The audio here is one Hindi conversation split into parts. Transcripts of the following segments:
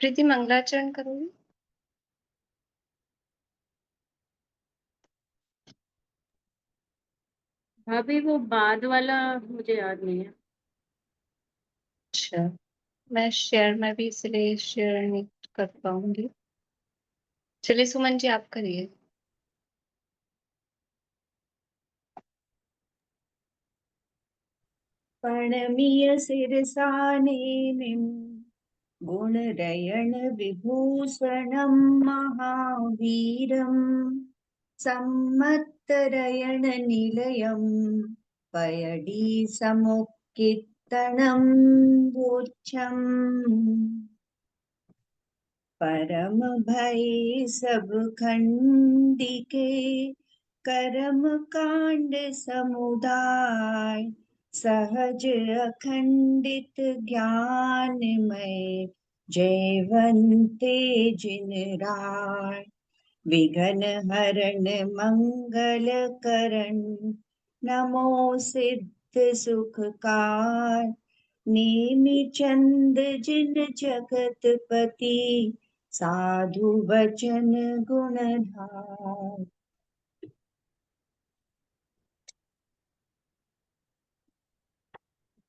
प्रीति मंगलाचरण करोगी? अभी वो बाद वाला मुझे याद नहीं है। अच्छा, मैं भी इसलिए शेयर नहीं कर पाऊंगी। चलिए सुमन जी आप करिए। प्रणमीय शिरसा नेमिं गुणरयण विभूषणं महावीरम् सम्मत्तरयण निलयं पयडी समुक्कित्तनं वोच्छम् परम भय सब खंडिके करम कांड समुदाय सहज अखंडित ज्ञानमय जयवंते जिन राय विघ्न हरण मंगल करण नमो सिद्ध सुखकार नेमि चंद जिन जगतपति साधु वचन गुणधार।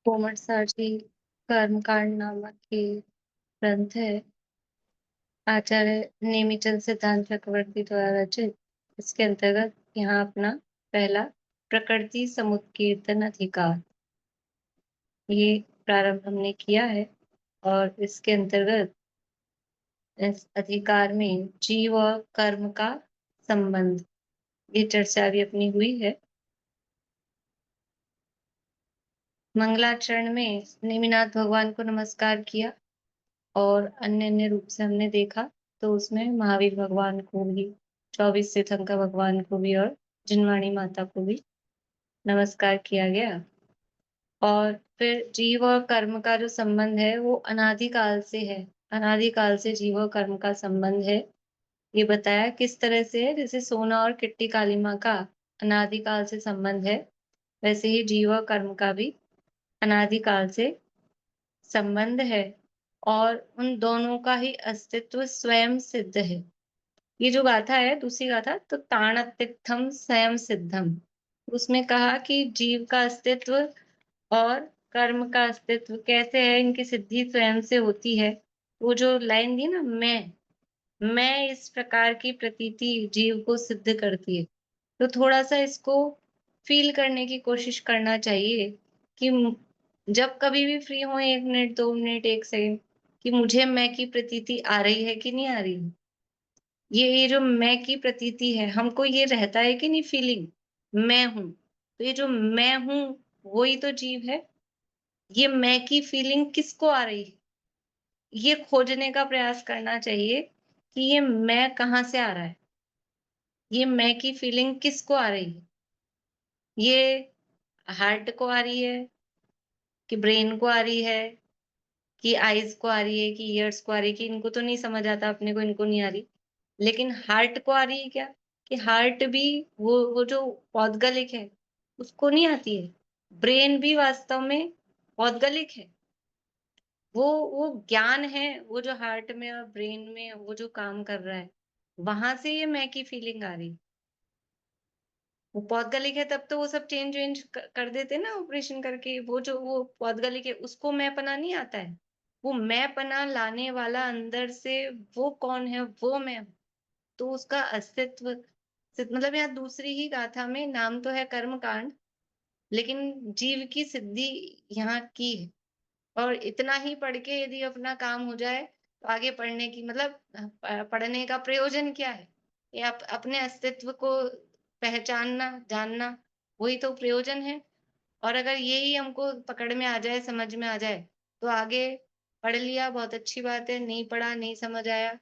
कोमट सारथी कर्मकांड नामक ये ग्रंथ है, आचार्य नेमिचंद सिद्धांत चक्रवर्ती द्वारा रचित। इसके अंतर्गत यहाँ अपना पहला प्रकृति समुत्कीर्तन अधिकार ये प्रारंभ हमने किया है, और इसके अंतर्गत इस अधिकार में जीव और कर्म का संबंध ये चर्चा भी अपनी हुई है। मंगलाचरण में नेमिनाथ भगवान को नमस्कार किया और अन्य अन्य रूप से हमने देखा, तो उसमें महावीर भगवान को भी, 24 तीर्थंकर भगवान को भी और जिनवाणी माता को भी नमस्कार किया गया। और फिर जीव और कर्म का जो संबंध है वो अनादिकाल से है, अनादिकाल से जीव और कर्म का संबंध है। ये बताया किस तरह से है, जैसे सोना और किट्टी कालीमा का अनादिकाल से संबंध है, वैसे ही जीव और कर्म का भी अनादिकाल से संबंध है, और उन दोनों का ही अस्तित्व स्वयं सिद्ध है। ये जो गाथा है, दूसरी गाथा, तो ताणतित्थम स्वयं सिद्धम, उसमें कहा कि जीव का अस्तित्व और कर्म का अस्तित्व कैसे है, इनकी सिद्धि स्वयं से होती है। वो जो लाइन दी ना, मैं इस प्रकार की प्रतीति जीव को सिद्ध करती है, तो थोड़ा सा इसको फील करने की कोशिश करना चाहिए कि जब कभी भी फ्री हो, 1 मिनट 2 मिनट 1 सेकंड, कि मुझे मैं की प्रतीति आ रही है कि नहीं आ रही है। ये जो मैं की प्रतीति है, हमको ये रहता है कि नहीं फीलिंग, मैं हूं, तो ये जो मैं हूं वही तो जीव है। ये मैं की फीलिंग किसको आ रही है, ये खोजने का प्रयास करना चाहिए कि ये मैं कहाँ से आ रहा है, ये मैं की फीलिंग किसको आ रही है। ये हार्ट को आ रही है, कि ब्रेन को आ रही है, कि आईज को आ रही है, कि ईयर्स को आ रही है, कि इनको तो नहीं समझ आता अपने को, इनको नहीं आ रही, लेकिन हार्ट को आ रही है क्या, कि हार्ट भी वो जो पौद्गलिक है उसको नहीं आती है। ब्रेन भी वास्तव में पौद्गलिक है। वो ज्ञान है, वो जो हार्ट में और ब्रेन में वो जो काम कर रहा है, वहां से ये मैं की फीलिंग आ रही। वो पौद्गलिक है तब तो वो सब चेंज वेंज कर देते ना ऑपरेशन करके। वो जो वो पौद्गलिक है उसको मैं पना नहीं आता है। वो मैं पना लाने वाला अंदर से वो कौन है, वो मैं हूं। तो उसका अस्तित्व मतलब यहाँ दूसरी ही गाथा में नाम तो है कर्म कांड, लेकिन जीव की सिद्धि यहाँ की है। और इतना ही पढ़ के यदि अपना काम हो जाए तो आगे पढ़ने की मतलब पढ़ने का प्रयोजन क्या है। ये अपने अस्तित्व को पहचानना जानना, वही तो प्रयोजन है। और अगर यही हमको पकड़ में आ जाए, समझ में आ जाए, तो आगे पढ़ लिया बहुत अच्छी बात है, नहीं पढ़ा नहीं समझ आया,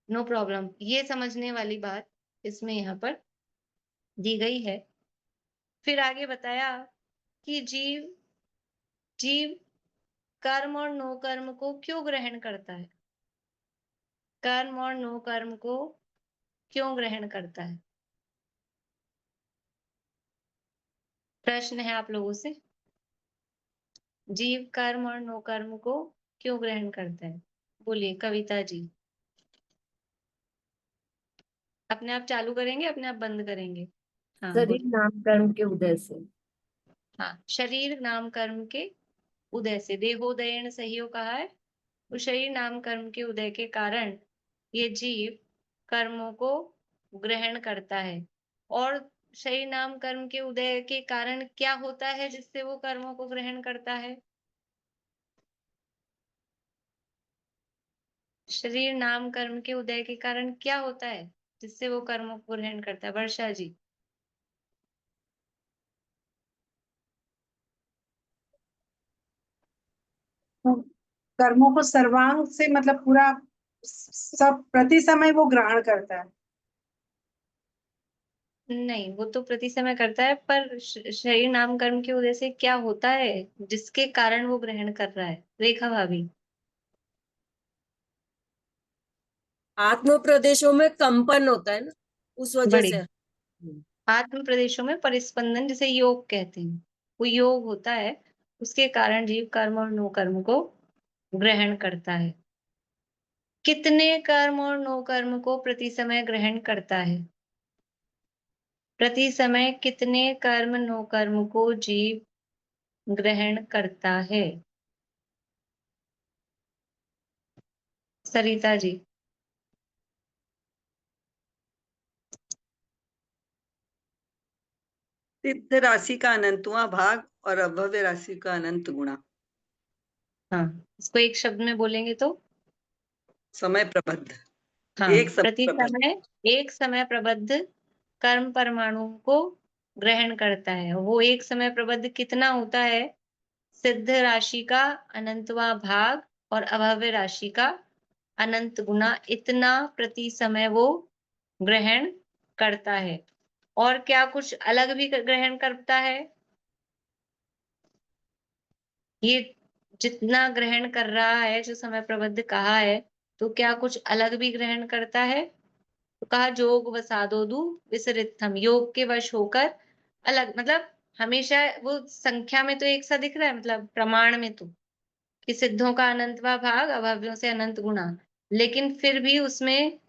नो प्रॉब्लम। ये समझने वाली बात इसमें यहाँ पर दी गई है। फिर आगे बताया कि जीव जीव कर्म और नो कर्म को क्यों ग्रहण करता है, कर्म और नो कर्म को क्यों ग्रहण करता है। प्रश्न है आप लोगों से, जीव कर्म और नो कर्म को क्यों ग्रहण करता है। बोलिए कविता जी। अपने आप चालू करेंगे, अपने आप बंद करेंगे? हाँ शरीर बोलिए। नाम कर्म के उदय से। हाँ, शरीर नाम कर्म के उदय से, देहोदयन सहियो कहा है। तो शरीर नाम कर्म के उदय के कारण ये जीव कर्मों को ग्रहण करता है। और शरीर नाम कर्म के उदय के कारण क्या होता है जिससे वो कर्मों को ग्रहण करता है? शरीर नाम कर्म के उदय के कारण क्या होता है जिससे वो कर्मों को ग्रहण करता है? वर्षा जी। तो कर्मों को सर्वांग से मतलब पूरा सब प्रति समय वो ग्रहण करता है। नहीं, वो तो प्रति समय करता है, पर शरीर नाम कर्म के उदय से क्या होता है जिसके कारण वो ग्रहण कर रहा है? रेखा भाभी। आत्म प्रदेशों में कंपन होता है ना, उस वजह से। आत्म प्रदेशों में परिस्पंदन, जिसे योग कहते हैं, वो योग होता है, उसके कारण जीव कर्म और नो कर्म को ग्रहण करता है। कितने कर्म और नो कर्म को प्रति समय ग्रहण करता है? प्रति समय कितने कर्म नो कर्म को जीव ग्रहण करता है? सरिता जी। सिद्ध राशि का अनंतवां भाग और अभव्य राशि का अनंत गुणा। हाँ, इसको एक शब्द में बोलेंगे तो? समय प्रबद्ध। हाँ, एक समय प्रति प्रबद्ध। समय एक समय प्रबद्ध कर्म परमाणु को ग्रहण करता है। वो एक समय प्रबद्ध कितना होता है? सिद्ध राशि का अनंतवां भाग और अभव्य राशि का अनंत गुना, इतना प्रति समय वो ग्रहण करता है। और क्या कुछ अलग भी ग्रहण करता है? ये जितना ग्रहण कर रहा है, जो समय प्रबद्ध कहा है, तो क्या कुछ अलग भी ग्रहण करता है? तो कहा जोग वसादोदु विसरित्थम, योग के वश होकर अलग, मतलब हमेशा वो संख्या में तो एक सा दिख रहा है, मतलब प्रमाण में तो कि सिद्धों का अनंतवा भाग अभव्यों से अनंत गुणा, लेकिन फिर भी उसमें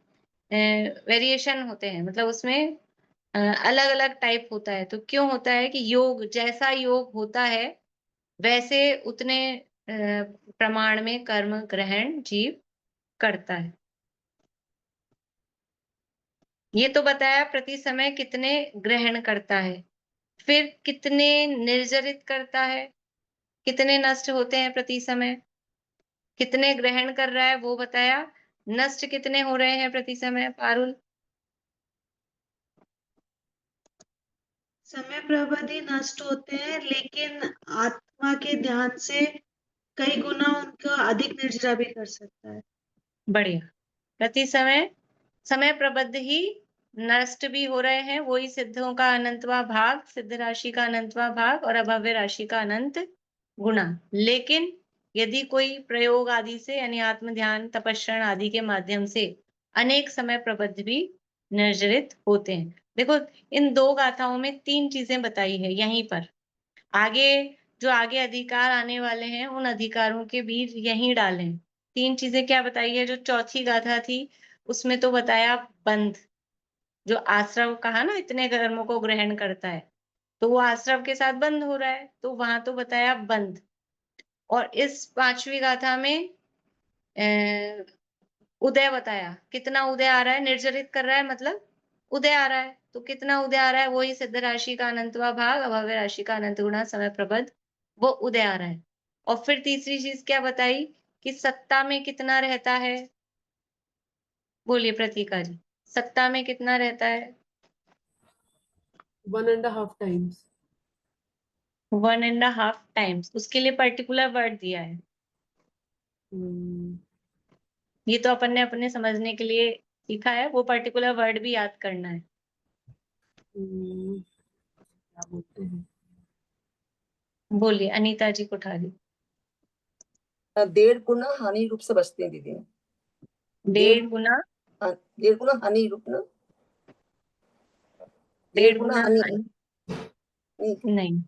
वेरिएशन होते हैं, मतलब उसमें अलग अलग टाइप होता है। तो क्यों होता है कि योग, जैसा योग होता है वैसे उतने प्रमाण में कर्म ग्रहण जीव करता है। ये तो बताया प्रति समय कितने ग्रहण करता है, फिर कितने निर्जरित करता है, कितने नष्ट होते हैं प्रति समय, कितने ग्रहण कर रहा है वो बताया, नष्ट कितने हो रहे हैं प्रति समय? पारुल। समय प्रबंधी नष्ट होते हैं, लेकिन आत्मा के ध्यान से कई गुना उनका अधिक निर्जरा भी कर सकता है। बढ़िया। प्रति समय समय प्रबद्ध ही नष्ट भी हो रहे हैं, वही सिद्धों का अनंतवा भाग, सिद्ध राशि का अनंतवा भाग और अभव्य राशि का अनंत गुणा। लेकिन यदि कोई प्रयोग आदि से, यानी आत्म ध्यान तपस्रण आदि के माध्यम से अनेक समय प्रबद्ध भी निर्जरित होते हैं। देखो, इन दो गाथाओं में तीन चीजें बताई है यहीं पर। आगे जो आगे अधिकार आने वाले हैं, उन अधिकारों के बीज यहीं डाले हैं। तीन चीजें क्या बताई है? जो चौथी गाथा थी उसमें तो बताया बंध, जो आश्रव कहा ना इतने कर्मों को ग्रहण करता है, तो वो आश्रव के साथ बंद हो रहा है, तो वहां तो बताया बंध। और इस पांचवी गाथा में उदय बताया, कितना उदय आ रहा है, निर्जरित कर रहा है मतलब उदय आ रहा है। तो कितना उदय आ रहा है? वही सिद्ध राशि का अनंतवा भाग, अभव्य राशि का अनंत गुणा, समय प्रबद्ध, वो उदय आ रहा है। और फिर तीसरी चीज क्या बताई कि सत्ता में कितना रहता है? बोलिए प्रतीका जी, सत्ता में कितना रहता है? 1.5 times। 1.5 टाइम्स। उसके लिए पर्टिकुलर वर्ड दिया है। ये तो अपन ने अपने समझने के लिए सीखा है, वो पर्टिकुलर वर्ड भी याद करना है। क्या बोलते हैं? बोलिए अनीता जी कोठारी। 1.5 गुना हानि रूप से बचते हैं दीदी। 1.5 गुना, 1.5 गुना हानि रूप ना, 1.5 1.5 गुना गुना हानि हानि। नहीं। नहीं,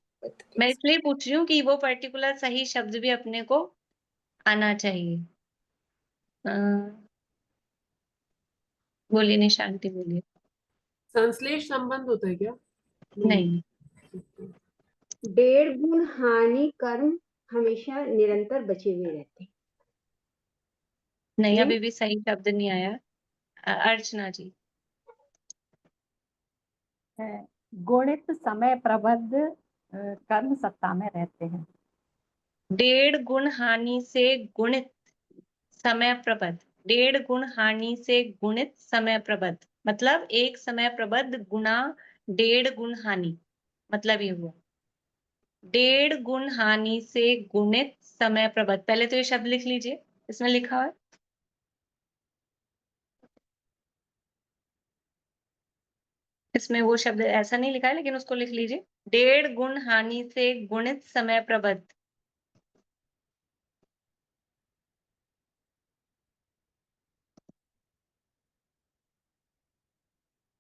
मैं इसलिए पूछ रही हूँ कि वो पर्टिकुलर सही शब्द भी अपने को आना चाहिए। अ, बोलिए निशांति, बोलिए। संश्लेष संबंध होता है क्या? नहीं, डेढ़ गुण हानि कर्म हमेशा निरंतर बचे हुए रहते हैं। नहीं, नहीं? अभी भी सही शब्द नहीं आया। अर्चना जी। गुणित समय प्रबद्ध कर्म सत्ता में रहते हैं। डेढ़ गुण हानि से गुणित समय प्रबद्ध। डेढ़ गुण हानि से गुणित समय प्रबद्ध मतलब एक समय प्रबद्ध गुणा डेढ़ गुण हानि, मतलब ये हुआ। डेढ़ गुण हानि से गुणित समय प्रबद्ध, पहले तो ये शब्द लिख लीजिए, इसमें लिखा है। इसमें वो शब्द ऐसा नहीं लिखा है, लेकिन उसको लिख लीजिए। डेढ़ गुण हानि से गुणित समय प्रबद्ध।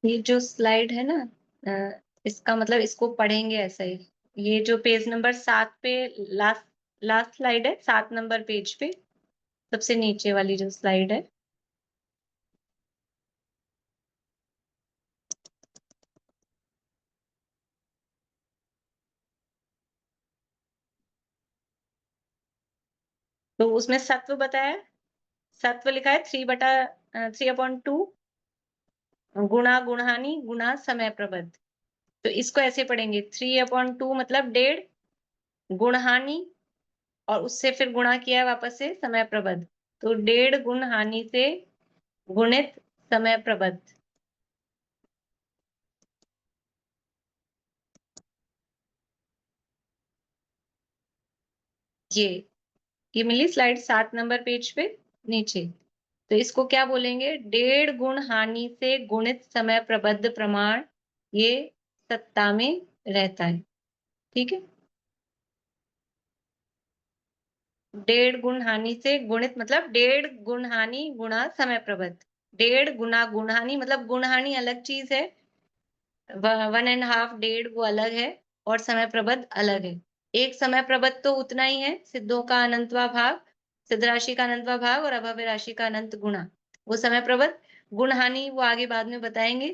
ये जो स्लाइड है ना, इसका मतलब इसको पढ़ेंगे ऐसा ही। ये जो पेज नंबर 7 पे लास्ट लास्ट स्लाइड है, 7 नंबर पेज पे सबसे नीचे वाली जो स्लाइड है, तो उसमें सत्व बताया है। सत्व लिखा है 3/3/2 गुणा गुणहानि गुणा समय प्रबद्ध। तो इसको ऐसे पढ़ेंगे, 3/2 मतलब डेढ़, गुणहानि और उससे फिर गुणा किया है वापस से समय प्रबद्ध, तो डेढ़ गुण हानि से गुणित समय प्रबद्ध। ये मिली स्लाइड 7 नंबर पेज पे नीचे। तो इसको क्या बोलेंगे? डेढ़ गुण हानि से गुणित समय प्रबद्ध प्रमाण ये सत्ता में रहता है। ठीक है, डेढ़ गुण हानि से गुणित मतलब डेढ़ गुण हानि गुणा समय प्रबद्ध। डेढ़ गुना गुण हानि मतलब गुण हानि अलग चीज है, 1.5 डेढ़ वो अलग है, और समय प्रबद्ध अलग है। एक समय प्रबद्ध तो उतना ही है, सिद्धों का अनंतवा भाग, सिद्ध राशि का अनंतवा भाग और अभव्य राशि का अनंत गुणा, वो समय प्रबद्ध। गुण हानि वो आगे बाद में बताएंगे,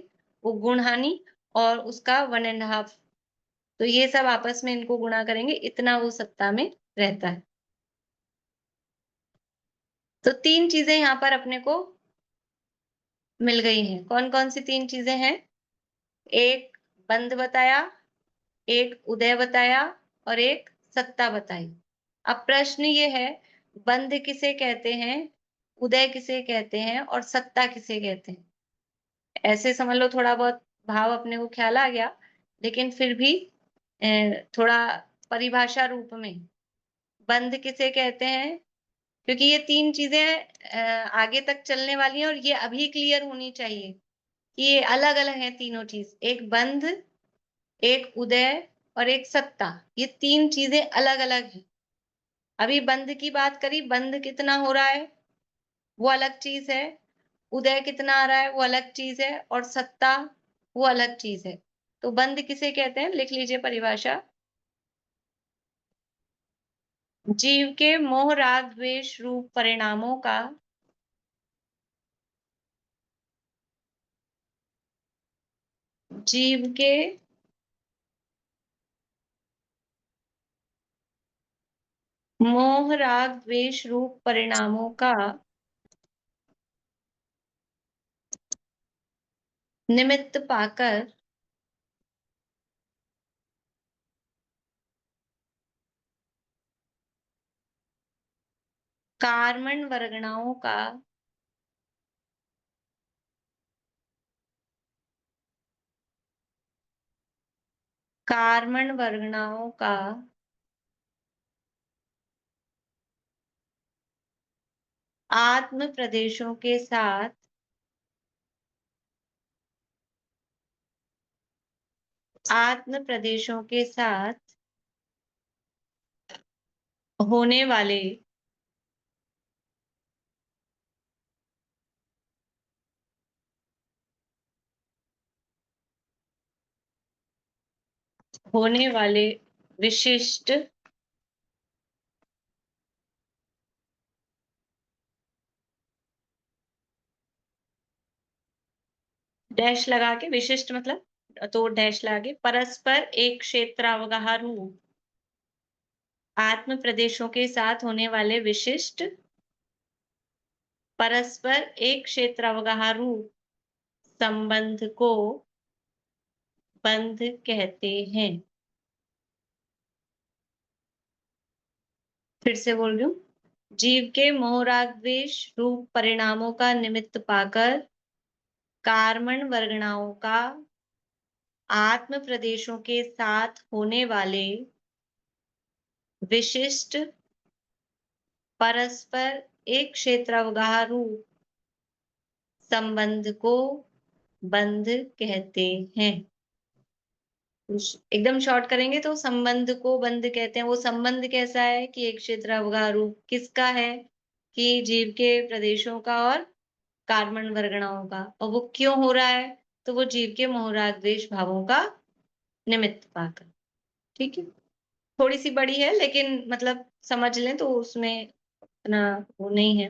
वो गुण हानि और उसका 1.5, तो ये सब आपस में इनको गुणा करेंगे, इतना वो सत्ता में रहता है। तो 3 चीजें यहाँ पर अपने को मिल गई हैं। कौन कौन सी 3 चीजें हैं? एक बंध बताया, एक उदय बताया और एक सत्ता बताई। अब प्रश्न ये है, बंध किसे कहते हैं, उदय किसे कहते हैं और सत्ता किसे कहते हैं? ऐसे समझ लो, थोड़ा बहुत भाव अपने को ख्याल आ गया, लेकिन फिर भी थोड़ा परिभाषा रूप में, बंध किसे कहते हैं, क्योंकि ये 3 चीजें आगे तक चलने वाली हैं और ये अभी क्लियर होनी चाहिए कि ये अलग अलग हैं तीनों चीज। एक बंध, एक उदय और एक सत्ता, ये 3 चीजें अलग अलग हैं। अभी बंध की बात करी, बंध कितना हो रहा है वो अलग चीज है, उदय कितना आ रहा है वो अलग चीज है, और सत्ता वो अलग चीज है। तो बंध किसे कहते हैं, लिख लीजिए परिभाषा। जीव के मोह राग द्वेष रूप परिणामों का जीव के मोह राग द्वेष रूप परिणामों का निमित्त पाकर कार्मण वर्गणाओं का कार्मण वर्गणाओं का आत्म प्रदेशों के साथ आत्म प्रदेशों के साथ होने वाले होने वाले विशिष्ट डैश लगा के विशिष्ट मतलब तो डैश लगा के परस्पर एक क्षेत्रावगाहरू आत्म प्रदेशों के साथ होने वाले विशिष्ट परस्पर एक क्षेत्रावगाहरू संबंध को बंध कहते हैं। फिर से बोल रही हूँ, जीव के मोह राग द्वेष रूप परिणामों का निमित्त पाकर कार्मण वर्गणाओं का आत्म प्रदेशों के साथ होने वाले विशिष्ट परस्पर एक क्षेत्रावगाहरू संबंध को बंध कहते हैं। एकदम शॉर्ट करेंगे तो संबंध को बंध कहते हैं। वो संबंध कैसा है कि एक क्षेत्रावगाहरू किसका है कि जीव के प्रदेशों का और कार्बन वर्गणाओं का, और वो क्यों हो रहा है तो वो जीव के मोह राग द्वेष भावों का निमित्त पाकर। ठीक है, थोड़ी सी बड़ी है लेकिन मतलब समझ लें तो उसमें इतना वो नहीं है।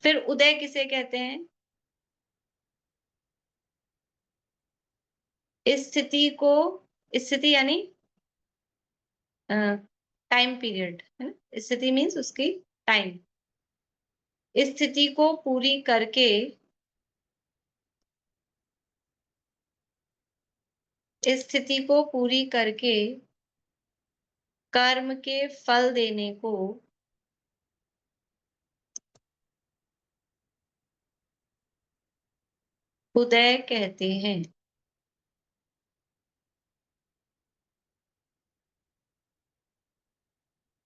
फिर उदय किसे कहते हैं? स्थिति यानी टाइम पीरियड है ना, स्थिति मीन्स उसकी टाइम। स्थिति को पूरी करके कर्म के फल देने को उदय कहते हैं।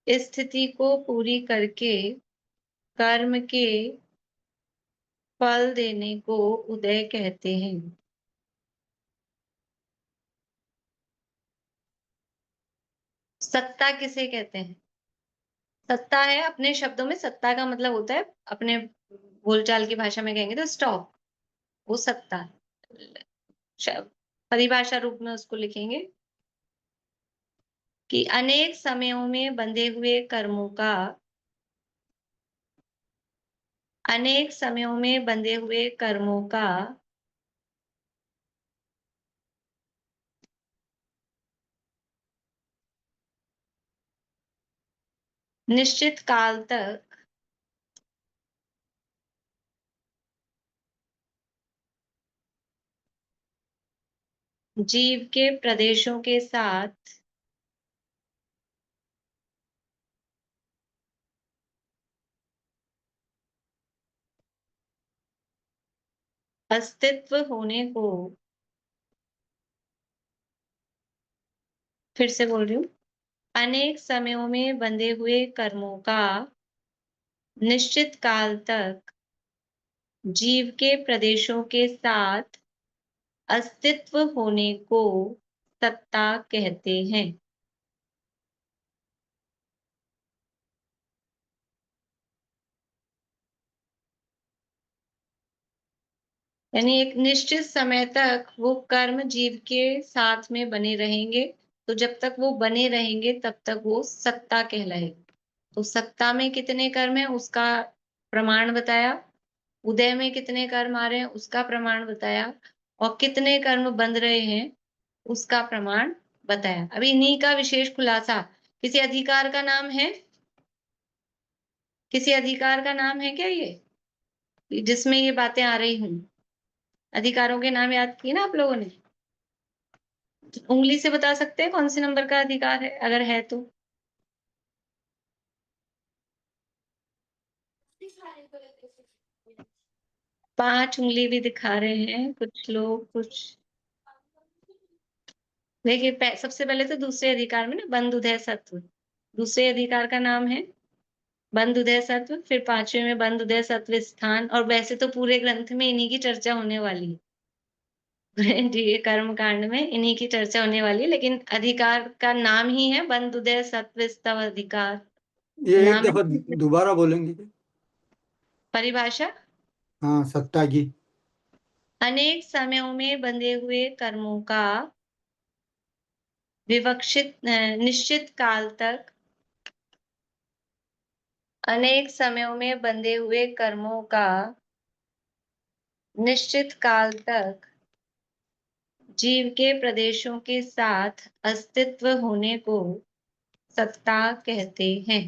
स्थिति को पूरी करके कर्म के फल देने को उदय कहते हैं। सत्ता किसे कहते हैं? सत्ता है, अपने शब्दों में सत्ता का मतलब होता है, अपने बोलचाल की भाषा में कहेंगे तो स्टॉक, वो सत्ता है। परिभाषा रूप में उसको लिखेंगे कि अनेक समयों में बंधे हुए कर्मों का निश्चित काल तक जीव के प्रदेशों के साथ अस्तित्व होने को, फिर से बोल रही हूँ, अनेक समयों में बंधे हुए कर्मों का निश्चित काल तक जीव के प्रदेशों के साथ अस्तित्व होने को सत्ता कहते हैं। यानी एक निश्चित समय तक वो कर्म जीव के साथ में बने रहेंगे, तो जब तक वो बने रहेंगे तब तक वो सत्ता कहलाएगी। तो सत्ता में कितने कर्म है उसका प्रमाण बताया, उदय में कितने कर्म आ रहे हैं उसका प्रमाण बताया, और कितने कर्म बंध रहे हैं उसका प्रमाण बताया। अभी इन्हीं का विशेष खुलासा किसी अधिकार का नाम है? किसी अधिकार का नाम है क्या ये जिसमें ये बातें आ रही हूं? अधिकारों के नाम याद किए ना आप लोगों ने? उंगली से बता सकते हैं कौन से नंबर का अधिकार है अगर है तो? पांच उंगली भी दिखा रहे हैं कुछ लोग, कुछ देखिए सबसे पहले तो दूसरे अधिकार में ना बंध उदय सत्व, दूसरे अधिकार का नाम है बंध उदय सत्व, फिर पांचवें में बंध उदय सत्व स्थान, और वैसे तो पूरे ग्रंथ में इन्हीं की चर्चा होने वाली है। जी, कर्म कांड में इन्हीं की चर्चा होने वाली है, लेकिन अधिकार का नाम ही है बंध उदय सत्व स्तव अधिकार। ये एक नाम दफा है दोबारा बोलेंगे क्या? परिभाषा। हाँ, सत्ता की। अनेक समयों में बंधे हुए कर्मों का निश्चित काल तक, अनेक समयों में बंधे हुए कर्मों का निश्चित काल तक जीव के प्रदेशों के साथ अस्तित्व होने को सत्ता कहते हैं।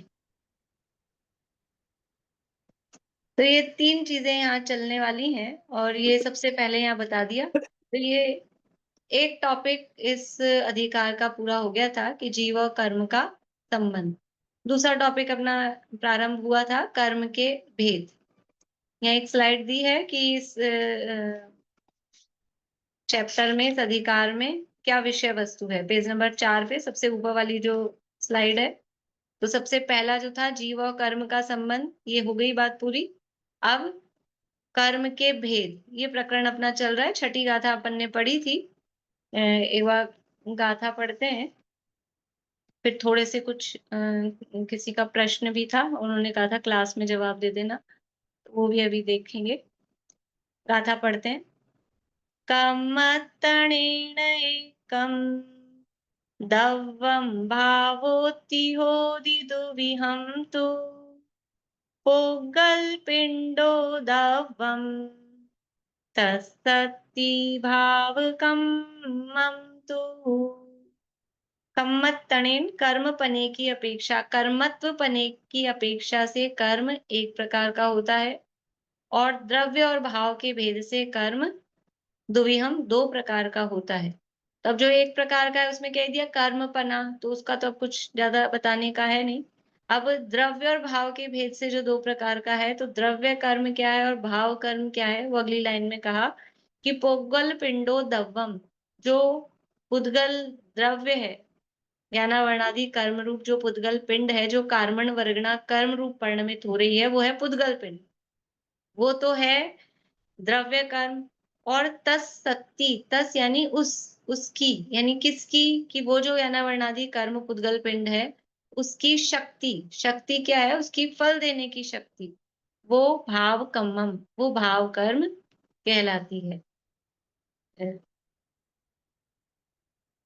तो ये 3 चीजें यहाँ चलने वाली हैं और ये सबसे पहले यहाँ बता दिया। तो ये एक टॉपिक इस अधिकार का पूरा हो गया था कि जीव और कर्म का संबंध। दूसरा टॉपिक अपना प्रारंभ हुआ था कर्म के भेद। यहाँ एक स्लाइड दी है कि इस चैप्टर में, इस अधिकार में क्या विषय वस्तु है। पेज नंबर 4 पे सबसे ऊपर वाली जो स्लाइड है, तो सबसे पहला जो था जीव और कर्म का संबंध, ये हो गई बात पूरी। अब कर्म के भेद, ये प्रकरण अपना चल रहा है। छठी गाथा अपन ने पढ़ी थी। एक बार गाथा पढ़ते हैं, फिर थोड़े से कुछ किसी का प्रश्न भी था, उन्होंने कहा था क्लास में जवाब दे देना, तो वो भी अभी देखेंगे। गाथा पढ़ते हैं। कमत्तणेन एकं दव्वं भावोत्तिहोदिदुविहं तु पुग्गलपिण्डो दव्वं तत्सत्ति भावकं मम तु। कम्मत्तणेन, कर्म पने की अपेक्षा, कर्मत्व पने की अपेक्षा से कर्म एक प्रकार का होता है और द्रव्य और भाव के भेद से कर्म दुविहम 2 प्रकार का होता है। तो अब जो एक प्रकार का है उसमें कह दिया कर्मपना, तो उसका तो अब कुछ ज्यादा बताने का है नहीं। अब द्रव्य और भाव के भेद से जो 2 प्रकार का है, तो द्रव्य कर्म क्या है और भाव कर्म क्या है, वो अगली लाइन में कहा कि पुद्गल पिंडो दव्वम, जो पुद्गल द्रव्य है, ज्ञाना वर्णादि कर्म रूप जो पुद्गल पिंड है, जो कार्मण वर्गणा कर्म रूप परिणमित हो रही है, वो है पुद्गल पिंड। वो तो है द्रव्य कर्म। और तस सत्ती, तस यानी उसकी, यानी किसकी, कि वो जो याना वर्णादि कर्म पुद्गल पिंड है, उसकी शक्ति, शक्ति क्या है, उसकी फल देने की शक्ति, वो भाव कम्मम, वो भाव कर्म कहलाती है।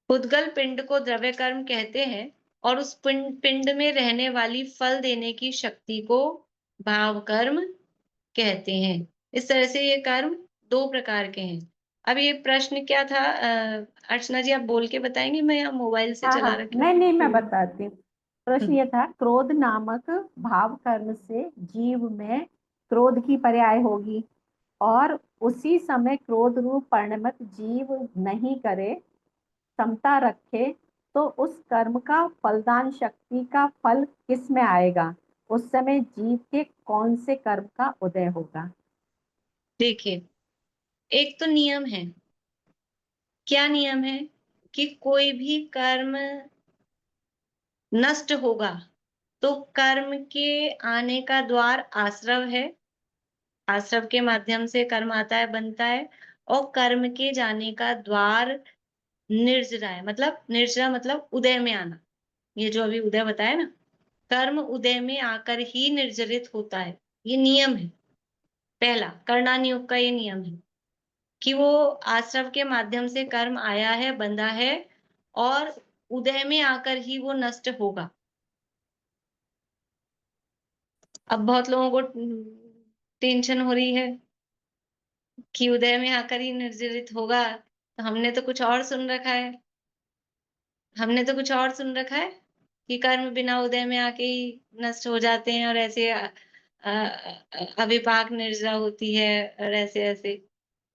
पुद्गल पिंड को द्रव्य कर्म कहते हैं और उस पिंड में रहने वाली फल देने की शक्ति को भाव कर्म कहते हैं। इस तरह से ये कर्म 2 प्रकार के हैं। अब ये प्रश्न क्या था, अर्चना जी आप बोल के बताएंगे, मैं यहाँ मोबाइल से हाँ चला हाँ, रखी नहीं हूँ। नहीं, मैं बताती हूँ। प्रश्न ये था, क्रोध नामक भाव कर्म से जीव में क्रोध की पर्याय होगी और उसी समय क्रोध रूप परिणमित जीव नहीं करे, समता रखे, तो उस कर्म का फलदान शक्ति का फल किस में आएगा? उस समय जीव के कौन से कर्म का उदय होगा? देखिए, एक तो नियम है। क्या नियम है? कि कोई भी कर्म नष्ट होगा तो कर्म के आने का द्वार आश्रव है, आश्रव के माध्यम से कर्म आता है, बनता है। और कर्म के जाने का द्वार निर्जरा है, मतलब निर्जरा मतलब उदय में आना। ये जो अभी उदय बताया ना, कर्म उदय में आकर ही निर्जरित होता है, ये नियम है। पहला कर्णानि योग का ये नियम है कि वो आश्रव के माध्यम से कर्म आया है, बंधा है, और उदय में आकर ही वो नष्ट होगा। अब बहुत लोगों को टेंशन हो रही है कि उदय में आकर ही निर्जरित होगा, तो हमने तो कुछ और सुन रखा है। हमने तो कुछ और सुन रखा है कि कर्म बिना उदय में आके ही नष्ट हो जाते हैं और ऐसे अविपाक निर्जरा होती है और ऐसे ऐसे।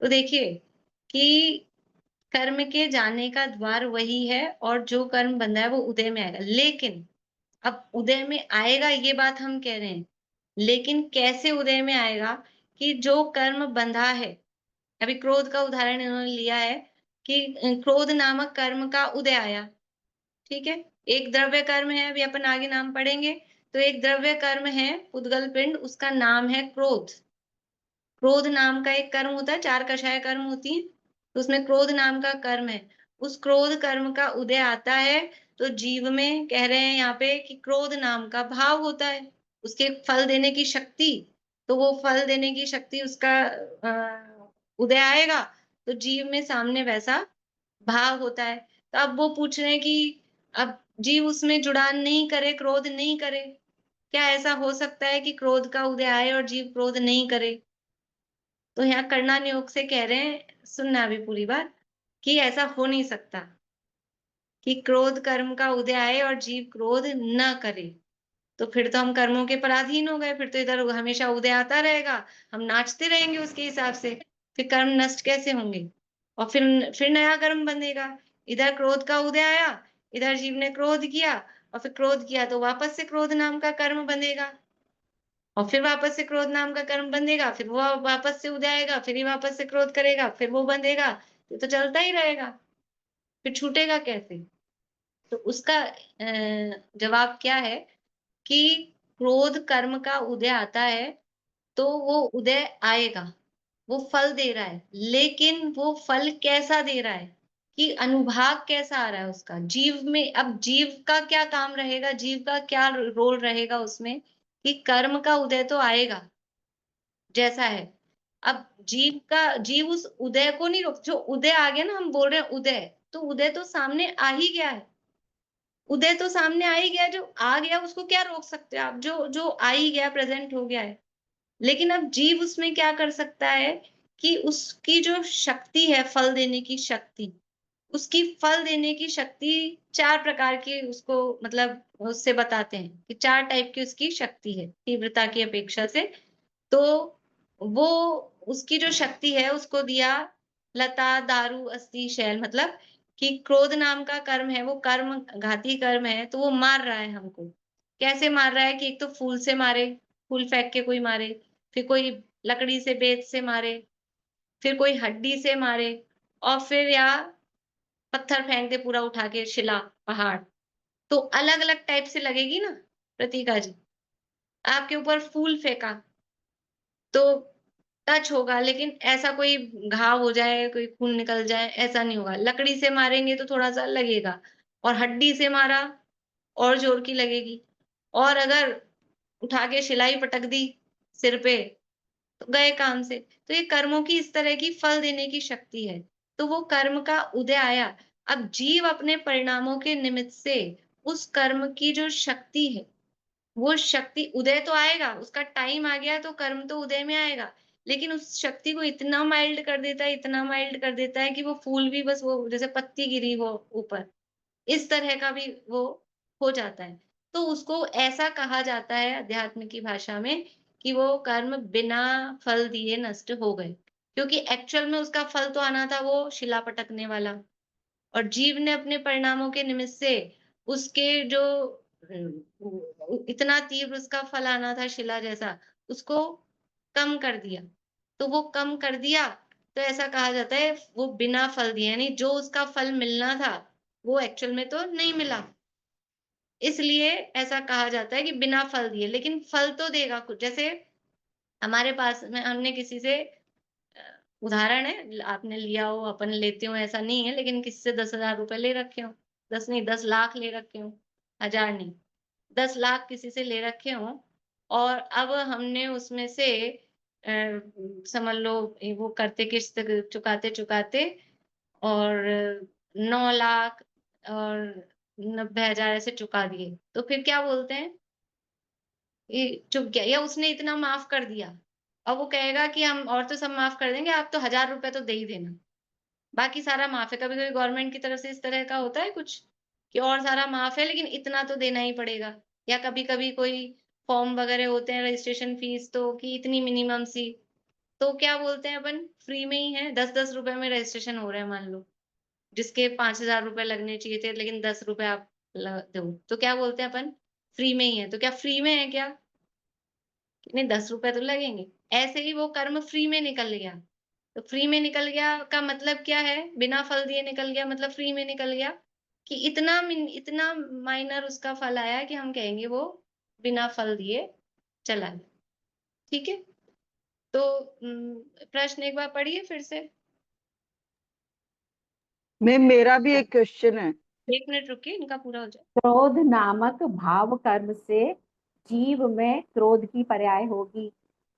तो देखिए कि कर्म के जाने का द्वार वही है और जो कर्म बंधा है वो उदय में आएगा। लेकिन अब उदय में आएगा ये बात हम कह रहे हैं, लेकिन कैसे उदय में आएगा, कि जो कर्म बंधा है, अभी क्रोध का उदाहरण इन्होंने लिया है कि क्रोध नामक कर्म का उदय आया, ठीक है। एक द्रव्य कर्म है, अभी अपन आगे नाम पढ़ेंगे। तो एक द्रव्य कर्म है पुद्गल पिंड, उसका नाम है क्रोध। क्रोध नाम का एक कर्म होता है, 4 कषाय कर्म होती है, तो उसमें क्रोध नाम का कर्म है। उस क्रोध कर्म का उदय आता है तो जीव में कह रहे हैं यहाँ पे कि क्रोध नाम का भाव होता है, उसके फल देने की शक्ति। तो वो फल देने की शक्ति उसका उदय आएगा तो जीव में सामने वैसा भाव होता है। तो अब वो पूछ रहे हैं कि अब जीव उसमें जुड़ान नहीं करे, क्रोध नहीं करे, क्या ऐसा हो सकता है कि क्रोध का उदय आए और जीव क्रोध नहीं करे? तो यहाँ करना योग से कह रहे हैं, सुनना अभी पूरी बात, कि ऐसा हो नहीं सकता कि क्रोध कर्म का उदय आए और जीव क्रोध न करे। तो फिर तो हम कर्मों के पराधीन हो गए, फिर तो इधर हमेशा उदय आता रहेगा, हम नाचते रहेंगे उसके हिसाब से, फिर कर्म नष्ट कैसे होंगे? और फिर नया कर्म बंधेगा। इधर क्रोध का उदय आया, इधर जीव ने क्रोध किया, और फिर क्रोध किया तो वापस से क्रोध नाम का कर्म बंधेगा, और फिर वापस से क्रोध नाम का कर्म बंधेगा, फिर वो वापस से उदय आएगा, फिर ही वापस से क्रोध करेगा, फिर वो बंधेगा, तो चलता ही रहेगा, फिर छूटेगा कैसे? तो उसका जवाब क्या है कि क्रोध कर्म का उदय आता है, तो वो उदय आएगा, वो फल दे रहा है, लेकिन वो फल कैसा दे रहा है कि अनुभाग कैसा आ रहा है उसका जीव में। अब जीव का क्या काम रहेगा, जीव का क्या रोल रहेगा उसमें, कि कर्म का उदय तो आएगा जैसा है। अब जीव उस उदय को नहीं रोक, जो उदय आ गया ना, हम बोल रहे हैं उदय, तो उदय तो सामने आ ही गया है, उदय तो सामने आ ही गया, जो आ गया उसको क्या रोक सकते हो आप, जो जो आ ही गया, प्रेजेंट हो गया है। लेकिन अब जीव उसमें क्या कर सकता है कि उसकी जो शक्ति है, फल देने की शक्ति, उसकी फल देने की शक्ति 4 प्रकार की उसको मतलब उससे बताते हैं कि 4 टाइप की उसकी शक्ति है तीव्रता की अपेक्षा से। तो वो उसकी जो शक्ति है उसको दिया लता, दारू, अस्थि, शैल, मतलब कि क्रोध नाम का कर्म है, वो कर्म घाती कर्म है, तो वो मार रहा है हमको। कैसे मार रहा है कि एक तो फूल से मारे, फूल फेंक के कोई मारे, फिर कोई लकड़ी से, बेत से मारे, फिर कोई हड्डी से मारे, और फिर या पत्थर फेंक दे पूरा उठा के, शिला, पहाड़। तो अलग-अलग टाइप से लगेगी ना प्रतीका जी। आपके ऊपर फूल फेंका तो टच होगा, लेकिन ऐसा कोई घाव हो जाए, कोई खून निकल जाए, ऐसा नहीं होगा। लकड़ी से मारेंगे तो थोड़ा-सा लगेगा, और हड्डी से मारा और ज़ोर की लगेगी, और अगर उठा के शिला ही पटक दी सिर पे, तो गए काम से। तो ये कर्मों की इस तरह की फल देने की शक्ति है। तो वो कर्म का उदय आया। अब जीव अपने परिणामों के निमित्त से उस कर्म की जो शक्ति है, वो शक्ति उदय तो आएगा, उसका टाइम आ गया तो कर्म तो उदय में आएगा। लेकिन उस शक्ति को इतना माइल्ड कर देता है, इतना माइल्ड कर देता है कि वो फूल भी बस वो जैसे पत्ती गिरी हो ऊपर, इस तरह का भी वो हो जाता है। तो उसको ऐसा कहा जाता है अध्यात्म की भाषा में कि वो कर्म बिना फल दिए नष्ट हो गए। क्योंकि एक्चुअल में उसका फल तो आना था वो शिला पटकने वाला, और जीव ने अपने परिणामों के निमित्त से उसके जो इतना तीव्र उसका फल आना था शिला जैसा, उसको कम कर दिया। तो वो कम कर दिया, तो ऐसा कहा जाता है वो बिना फल दिए, यानी जो उसका फल मिलना था, वो एक्चुअल में तो नहीं मिला। इसलिए ऐसा कहा जाता है कि बिना फल दिए, लेकिन फल तो देगा कुछ। जैसे हमारे पास में हमने किसी से अ, उदाहरण है, आपने लिया हो, अपन लेते हो ऐसा नहीं है, लेकिन किसी से 10,000 रुपए ले रखे हो, 10 नहीं 10 लाख ले रखे हो, 1000 नहीं, 10 लाख किसी से ले रखे हो, और अब हमने उसमें से समझ लो वो करते किश्त चुकाते-चुकाते और 9 लाख और 90,000 ऐसे चुका दिए। तो फिर क्या बोलते हैं? ये चुक गया, या उसने इतना माफ़ कर दिया। अब वो कहेगा कि हम और तो सब माफ़ कर देंगे, आप तो 1000 रुपए तो दे ही देना। बाकी सारा माफ़ है। कभी-कभी गवर्नमेंट की तरफ से इस तरह का होता है कुछ, कि और सारा माफ़ है लेकिन इतना तो देना ही पड़ेगा। या कभी-कभी कोई फॉर्म वगैरह होते हैं, रजिस्ट्रेशन फीस तो कि इतनी मिनिमम सी, तो क्या बोलते हैं अपन, फ्री में ही है, 10-10 रुपए में रजिस्ट्रेशन हो रहा है मान लो। जिसके 5,000 रुपए लगने चाहिए थे, लेकिन 10 रुपए आप ल दो। तो क्या बोलते हैं अपन, फ्री में ही है। तो क्या फ्री में है क्या? नहीं, 10 रुपए तो लगेंगे। ऐसे ही वो कर्म फ्री में निकल गया। तो फ्री में निकल गया का मतलब क्या है? बिना फल दिए निकल गया मतलब फ्री में निकल गया, कि इतना माइनर उसका फल आया कि हम कहेंगे वो बिना फल दिए चला गया। ठीक है? तो प्रश्न एक बार पढ़िए फिर से। मैं मेरा भी एक क्वेश्चन है। 1 मिनट रुकिए, इनका पूरा हो जाए। क्रोध नामक भाव कर्म से जीव में क्रोध की पर्याय होगी,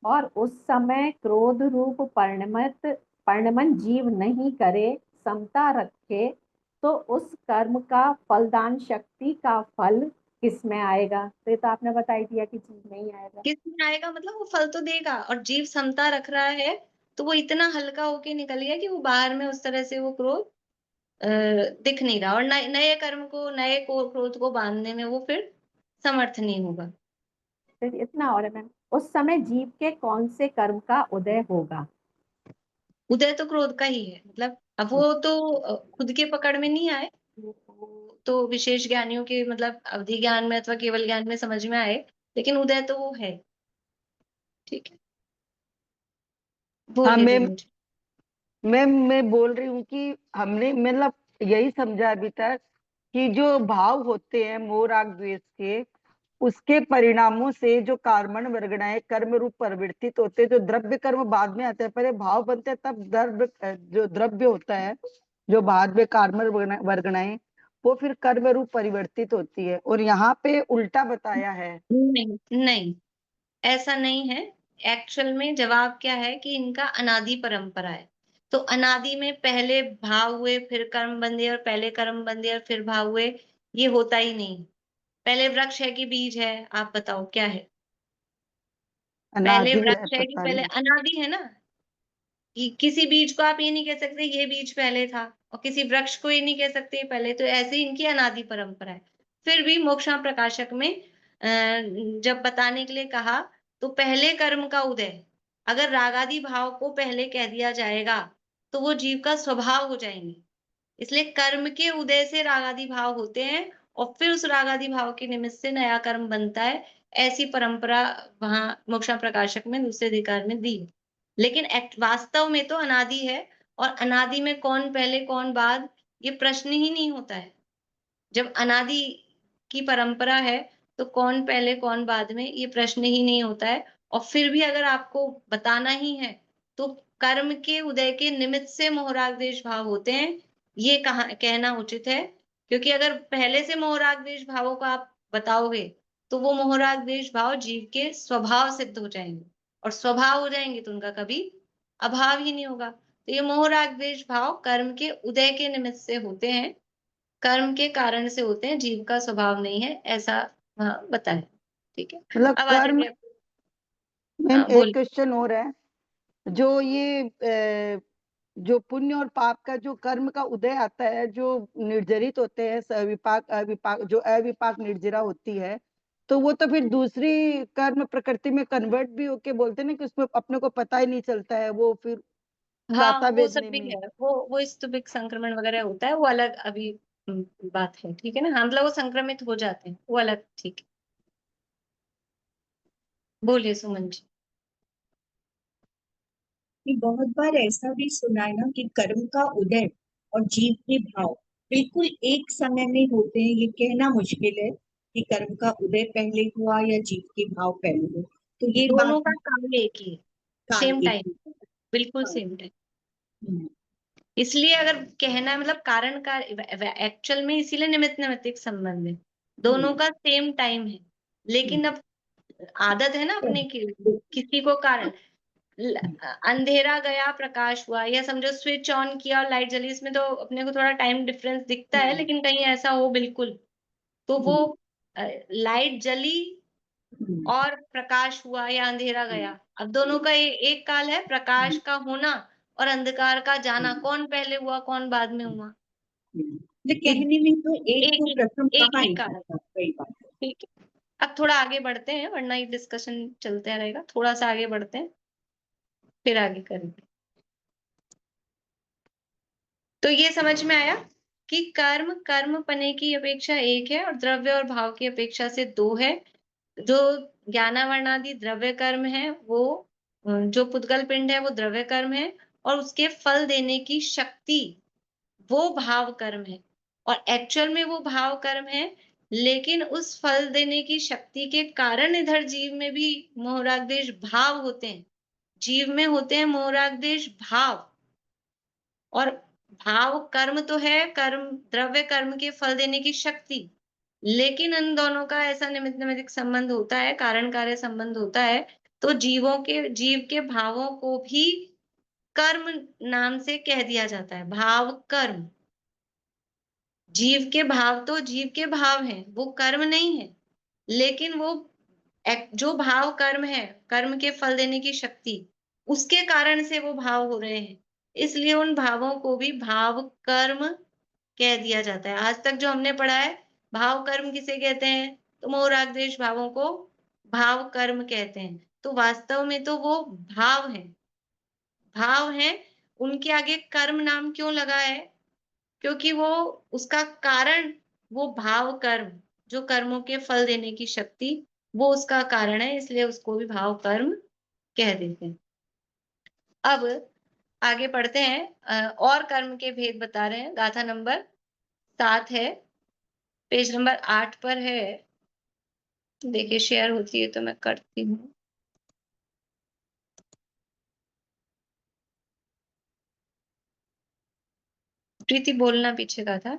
और उस समय क्रोध रूप परिणमन जीव नहीं करे, समता रखे, तो उस कर्म का फलदान शक्ति का फल किस में आएगा? तो ये तो आपने बता ही दिया कि जीव नहीं आएगा। किस में आएगा मतलब वो फल तो देगा, और जीव समता रख रहा है तो वो इतना हल्का होके निकल गया कि वो बाहर में उस तरह से वो क्रोध दिख नहीं रहा, और नए कर्म को, नए को क्रोध को बांधने में वो फिर समर्थ नहीं होगा। फिर इतना और है मैम, उस समय जीव के कौन से कर्म का उदय होगा? उदय तो क्रोध का ही है, मतलब अब वो तो खुद के पकड़ में नहीं आए, वो तो विशेष ज्ञानियों के मतलब अवधि ज्ञान में अथवा केवल ज्ञान में समझ में आए, लेकिन उदय तो वो है। ठीक है, हाँ बोलिए मैं दीदी जी। मैं बोल रही हूँ कि हमने मतलब यही समझा अभी तक कि जो भाव होते हैं मोह राग द्वेष के, उसके परिणामों से जो कार्मण वर्गणाएं कर्म रूप परिवर्तित होते हैं। जो द्रव्य कर्म बाद में आते हैं, पहले भाव बनते हैं, तब द्रव्य जो द्रव्य होता है, जो बाद में कार्मण वर्गणाएं, वो फिर कर्म रूप परिवर्तित होती है। और यहाँ पे उल्टा बताया है। नहीं नहीं, ऐसा नहीं है। एक्चुअल में जवाब क्या है कि इनका अनादि परंपरा है। तो अनादि में पहले भाव हुए, फिर कर्म बंधे, और पहले कर्म बंधे और फिर भाव हुए, ये होता ही नहीं। पहले वृक्ष है कि बीज है, आप बताओ क्या है? पहले अनादि है, वृक्ष है कि पता पहले नहीं। अनादि है ना? कि किसी बीज को आप ये नहीं कह सकते ये बीज पहले था, और किसी वृक्ष को ये नहीं कह सकते ये पहले, तो ऐसे ही इनकी अनादि परंपरा है। फिर भी मोक्षा प्रकाशक में जब बताने के लिए कहा, तो पहले कर्म का उदय, अगर रागादि भाव को पहले कह दिया जाएगा, तो वो जीव का स्वभाव हो जाएंगे। इसलिए कर्म के उदय से रागादि भाव होते हैं, और फिर उस रागादि भाव के निमित्त से नया कर्म बनता है। ऐसी परंपरा वहां मोक्षा प्रकाशक में दूसरे अधिकार में दी है। लेकिन वास्तव में तो अनादि है, और अनादि में कौन पहले कौन बाद, ये प्रश्न ही नहीं होता है। जब अनादि की परंपरा है, तो कौन पहले कौन बाद में, ये प्रश्न ही नहीं होता है। और फिर भी अगर आपको बताना ही है, तो कर्म के उदय के निमित्त से मोहराग द्वेष भाव होते हैं, ये कहना उचित है। क्योंकि अगर पहले से मोहराग द्वेष भावों को आप बताओगे, तो वो मोहराग द्वेष भाव जीव के स्वभाव सिद्ध हो जाएंगे, और स्वभाव हो जाएंगे तो उनका कभी अभाव ही नहीं होगा। तो ये मोहराग द्वेष भाव कर्म के उदय के निमित्त से होते हैं, कर्म के कारण से होते हैं, जीव का स्वभाव नहीं है, ऐसा वहाँ बताया। ठीक है, मतलब अब आ कर्म जाइए। मैम, हाँ, एक बोलिए। क्वेश्चन और है। जो ये जो पुण्य और पाप का जो कर्म का उदय आता है, जो निर्जरित होते हैं, सविपाक अविपाक, जो अविपाक निर्जरा होती है, तो वो तो फिर दूसरी कर्म प्रकृति में कन्वर्ट भी होके बोलते हैं ना कि उसमें अपने को पता ही नहीं चलता है, वो फिर हाँ, साता वो सब वेदने भी में। है, वो स्तुभिक संक्रमण वगैरह होता है, वो अलग अभी बात है। ठीक है ना, हाँ, मतलब वो संक्रमित हो जाते हैं, वो अलग। ठीक है, बोलिए सुमन जी। कि बहुत बार ऐसा भी सुना है ना कि कर्म का उदय और जीव के भाव बिल्कुल एक समय में होते हैं। ये कहना मुश्किल है कि कर्म का उदय पहले हुआ या जीव के भाव पहले हुए। तो ये दोनों बात का काल एक ही है, काल सेम एक टाइम, ही है। बिल्कुल हाँ। Same time. हम्म, इसलिए अगर कहना है, मतलब कारण का एक्चुअल में, इसीलिए निमित्त नैमित्तिक संबंध है, दोनों हम्म, का सेम टाइम है। हम्म, लेकिन अब आदत है ना अपने की, किसी को कारण ल- हम्म, अंधेरा गया प्रकाश हुआ, या समझो स्विच ऑन किया और लाइट जली, इसमें तो अपने को थोड़ा टाइम डिफरेंस दिखता है, लेकिन कहीं ऐसा हो बिल्कुल, तो वो हम्म, लाइट जली हम्म, और प्रकाश हुआ, या अंधेरा गया। हम्म, अब दोनों का एक काल है, प्रकाश का होना और अंधकार का जाना, हम्म, कौन पहले हुआ कौन बाद में हुआ, तो ये कहने में तो एक एक को ही प्रथम एक कहा ही ही काल है। जाता, सही बात है। ठीक है, अब थोड़ा आगे बढ़ते हैं, वरना ये डिस्कशन चलते रहेगा, थोड़ा सा आगे बढ़ते हैं, फिर आगे करेंगे। तो ये समझ में आया कि कर्म कर्म पने की अपेक्षा एक है, और द्रव्य और भाव की अपेक्षा से दो है। जो ज्ञानावरणादि द्रव्य कर्म है, वो जो पुद्गल पिंड है वो द्रव्य कर्म है, और उसके फल देने की शक्ति वो भाव कर्म है। और एक्चुअल में वो भाव कर्म है, लेकिन उस फल देने की शक्ति के कारण इधर जीव में भी मोहरागदेश भाव होते हैं, जीव में होते हैं मोहरागदेश भाव। और भाव कर्म तो है, कर्म द्रव्य कर्म के फल देने की शक्ति, लेकिन इन दोनों का ऐसा निमित्त नैमित्तिक संबंध होता है, कारण कार्य संबंध होता है। तो जीव के भावों को भी कर्म नाम से कह दिया जाता है, भाव कर्म। जीव के भाव तो जीव के भाव हैं, वो कर्म नहीं है, लेकिन वो जो भाव कर्म है, कर्म के फल देने की शक्ति, उसके कारण से वो भाव हो रहे हैं, इसलिए उन भावों को भी भाव कर्म कह दिया जाता है। आज तक जो हमने पढ़ा है, भाव कर्म किसे कहते हैं? तो मोह राग द्वेष भावों को भाव कर्म कहते हैं। तो वास्तव में तो वो भाव हैं, भाव हैं, उनके आगे कर्म नाम क्यों लगा है? क्योंकि वो उसका कारण, वो भाव कर्म, जो कर्मों के फल देने की शक्ति, वो उसका कारण है, इसलिए उसको भी भाव कर्म कह देते हैं। अब आगे पढ़ते हैं, और कर्म के भेद बता रहे हैं। गाथा नंबर 7 है, पेज नंबर 8 पर है। देखिए शेयर होती है तो मैं करती हूँ। प्रीति बोलना पीछे का था।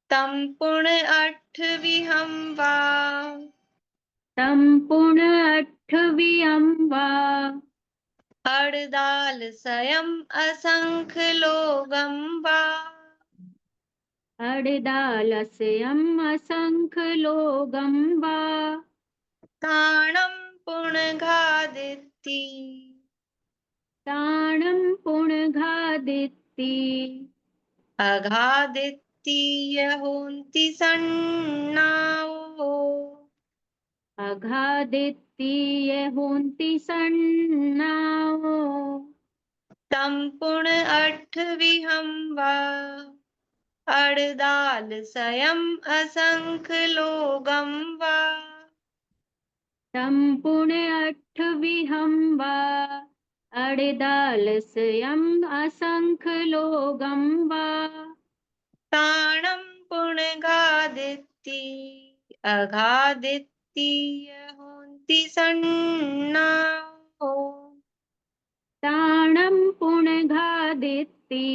तम पुण अठ विहम वा, तं पुण अट्ठवियं वा अड़दाल स्वयं असंख लोगम वा, अड्दालस्यम् असंख्यलोगं वा ताणं पुणघादिति, ताणं पुणघादिति अघादिति यहोन्ति सन्नाओ, अघादिति यहोन्ति सन्नाओ तम पुण अठ विहम वा, अड़दाल स्वयं असंख लोगम वा, तं पुण अट्ठविहं वा अड्दालस्यम् असंख्यलोगं वा ताणं पुणगादिति, अघादिति यहोन्ति सन्नाओ, ताणं पुणघादिति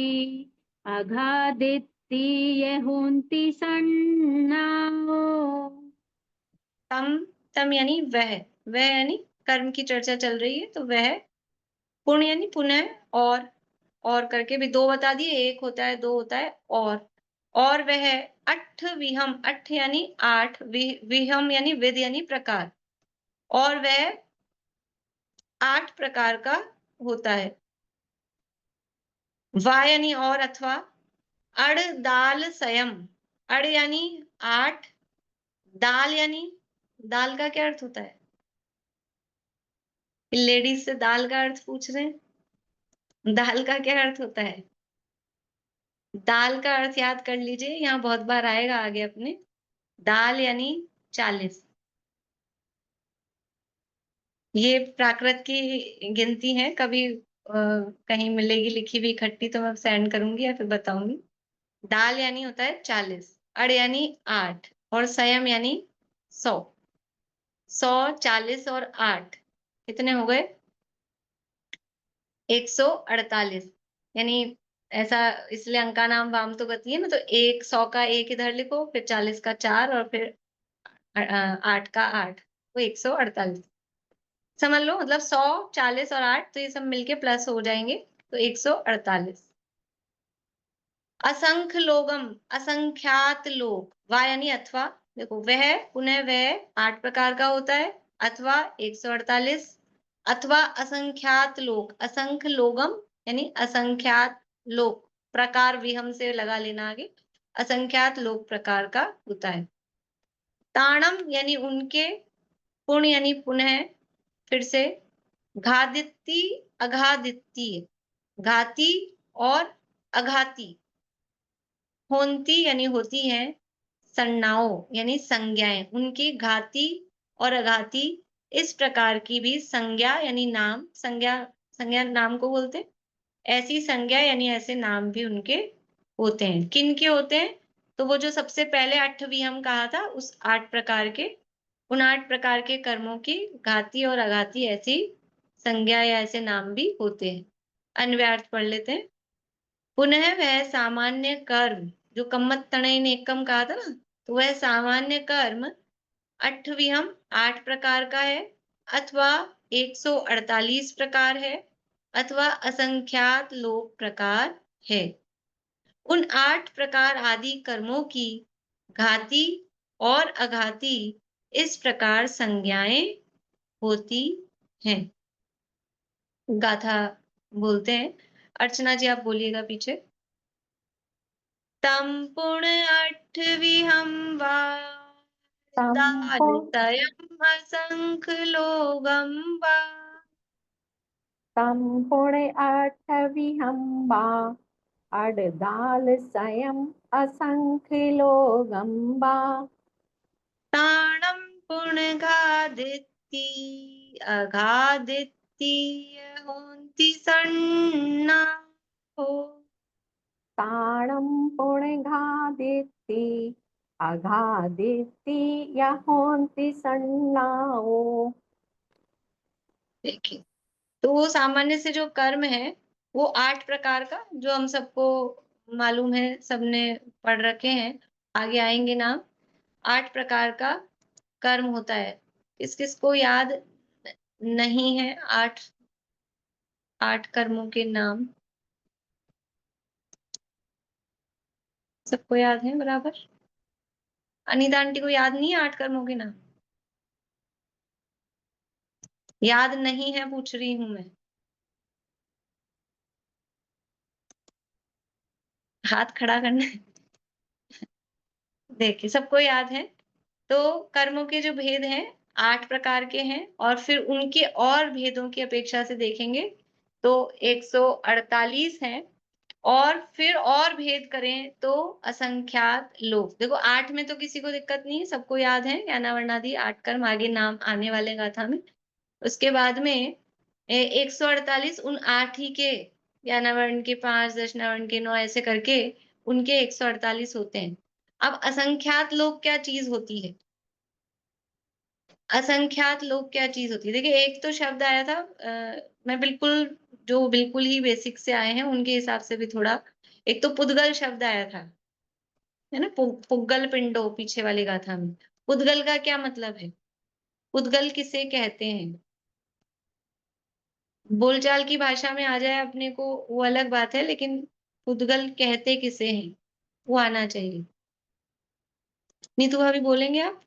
अघादिति यहोन्ति सन्नाओ तम यानी वह यानी कर्म की चर्चा चल रही है, तो वह, पुण्य यानी पुनः, और करके भी दो बता दिए, एक होता है, दो होता है, और वह अठ विहम, अठ यानी 8, विहम यानी विध यानी प्रकार, और वह 8 प्रकार का होता है। वा यानी और अथवा, अड़ दाल संयम, अड़ यानी 8, दाल यानी, दाल का क्या अर्थ होता है? लेडीज से दाल का अर्थ पूछ रहे हैं, दाल का क्या अर्थ होता है? दाल का अर्थ याद कर लीजिए, यहाँ बहुत बार आएगा आगे अपने। दाल यानी 40, ये प्राकृत की गिनती है, कभी कहीं मिलेगी लिखी हुई इकट्ठी तो मैं सेंड करूंगी या फिर बताऊंगी। दाल यानी होता है 40, अड़ यानी 8, और संयम यानी 100। 100, 40 और 8 कितने हो गए? 148। यानी ऐसा, इसलिए अंका नाम वाम तो गति है ना, तो 100 का 1 इधर लिखो, फिर 40 का 4 और फिर 8 का 8, तो 148 समझ लो। मतलब 100, 40 और 8, तो ये सब मिलके प्लस हो जाएंगे, तो 148। असंख्य लोगम, असंख्यात लोग, वा यानी अथवा, देखो वह, पुनः वह 8 प्रकार का होता है, अथवा 148, अथवा असंख्यात लोग, असंख्य लोगम यानी असंख्यात लोग, प्रकार विहम से लगा लेना आगे, असंख्यात लोग प्रकार का होता है। ताणम यानी उनके, पुण्य यानी पुनः, फिर से घादिति, अघादिति, घाती और अघाती, होंती यानी होती है, संज्ञाओं यानी संज्ञाएं, उनकी घाती और अघाती इस प्रकार की भी संज्ञा यानी नाम, संज्ञा नाम को बोलते हैं, ऐसी संज्ञा यानी ऐसे नाम भी उनके होते हैं। किन के होते हैं? तो वो जो सबसे पहले 8वीं हम कहा था, उस 8 प्रकार के, उन 8 प्रकार के कर्मों की घाती और अघाती ऐसी संज्ञा या ऐसे नाम भी होते हैं। अन्वयार्थ पढ़ लेते हैं। पुनः वह सामान्य कर्म, जो कम्मत तनय एकम कहा था ना, तो वह सामान्य कर्म 8वीं हम 8 प्रकार का है, अथवा 148 प्रकार है, अथवा असंख्यात लोक प्रकार है। उन 8 प्रकार आदि कर्मों की घाती और अघाती इस प्रकार संज्ञाएं होती हैं। गाथा बोलते हैं। अर्चना जी आप बोलिएगा पीछे। तम पुण अठविहं वारिदालितयम् असंख लोगं वा तम पुणे अठविहंबा अडदाल स्वयं असंख्य लोगंबा ताणं पुनगादिति अगादिति होन्ति सन्ना हो। ताणं पुणघादिति अघादिति यहोन्ति सन्नाओ। देखिए, तो वो सामान्य से जो कर्म है वो 8 प्रकार का, जो हम सबको मालूम है, सबने पढ़ रखे हैं, आगे आएंगे नाम। 8 प्रकार का कर्म होता है। किस किस को याद नहीं है 8 कर्मों के नाम? सबको याद है बराबर? अनीता आंटी को याद नहीं है 8 कर्मों के नाम? याद नहीं है पूछ रही हूं मैं। हाथ खड़ा करना है। देखिए, सबको याद है। तो कर्मों के जो भेद हैं 8 प्रकार के हैं, और फिर उनके और भेदों की अपेक्षा से देखेंगे तो 148 हैं, और फिर और भेद करें तो असंख्यात लोग। देखो 8 में तो किसी को दिक्कत नहीं है, सबको याद है ज्ञाना वर्णादि 8 कर्म, आगे नाम आने वाले गाथा में। उसके बाद में 148 उन 8 ही के, ज्ञाना वर्ण के 5, दशना वर्ण के 9, ऐसे करके उनके 148 होते हैं। अब असंख्यात लोग क्या चीज होती है? असंख्यात लोग क्या चीज होती है? देखिए, एक तो शब्द आया था, मैं बिल्कुल जो बिल्कुल ही बेसिक से आए हैं उनके हिसाब से भी थोड़ा, एक तो पुद्गल शब्द आया था, है ना, पुग्गल पिंडो, पीछे वाली गाथा में। पुद्गल का क्या मतलब है? पुद्गल किसे कहते हैं? बोलचाल की भाषा में आ जाए अपने को वो अलग बात है, लेकिन पुद्गल कहते किसे हैं वो आना चाहिए। नीतू भाभी बोलेंगे आप?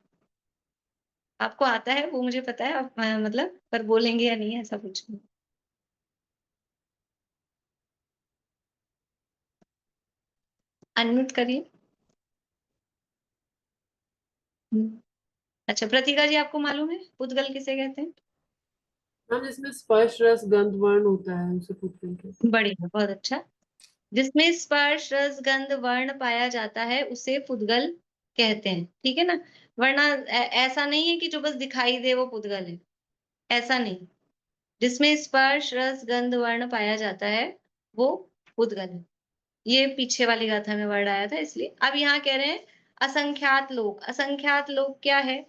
आपको आता है वो मुझे पता है, आप मतलब पर बोलेंगे या नहीं ऐसा कुछ नहीं। अनम्यूट करिए। अच्छा, प्रतिका जी आपको मालूम है पुद्गल किसे कहते हैं? मैम जिसमें स्पर्श रस गंध वर्ण होता है उसे पुद्गल कहते हैं। बढ़िया, बहुत अच्छा। जिसमें स्पर्श रस गंध वर्ण पाया जाता है उसे पुद्गल कहते हैं, ठीक है ना। वरना ऐसा नहीं है कि जो बस दिखाई दे वो पुद्गल है, ऐसा नहीं। जिसमें स्पर्श रस गंध वर्ण पाया जाता है वो पुद्गल है। ये पीछे वाली गाथा में वर्ड आया था इसलिए। अब यहाँ कह रहे हैं असंख्यात लोग। असंख्यात लोग क्या है?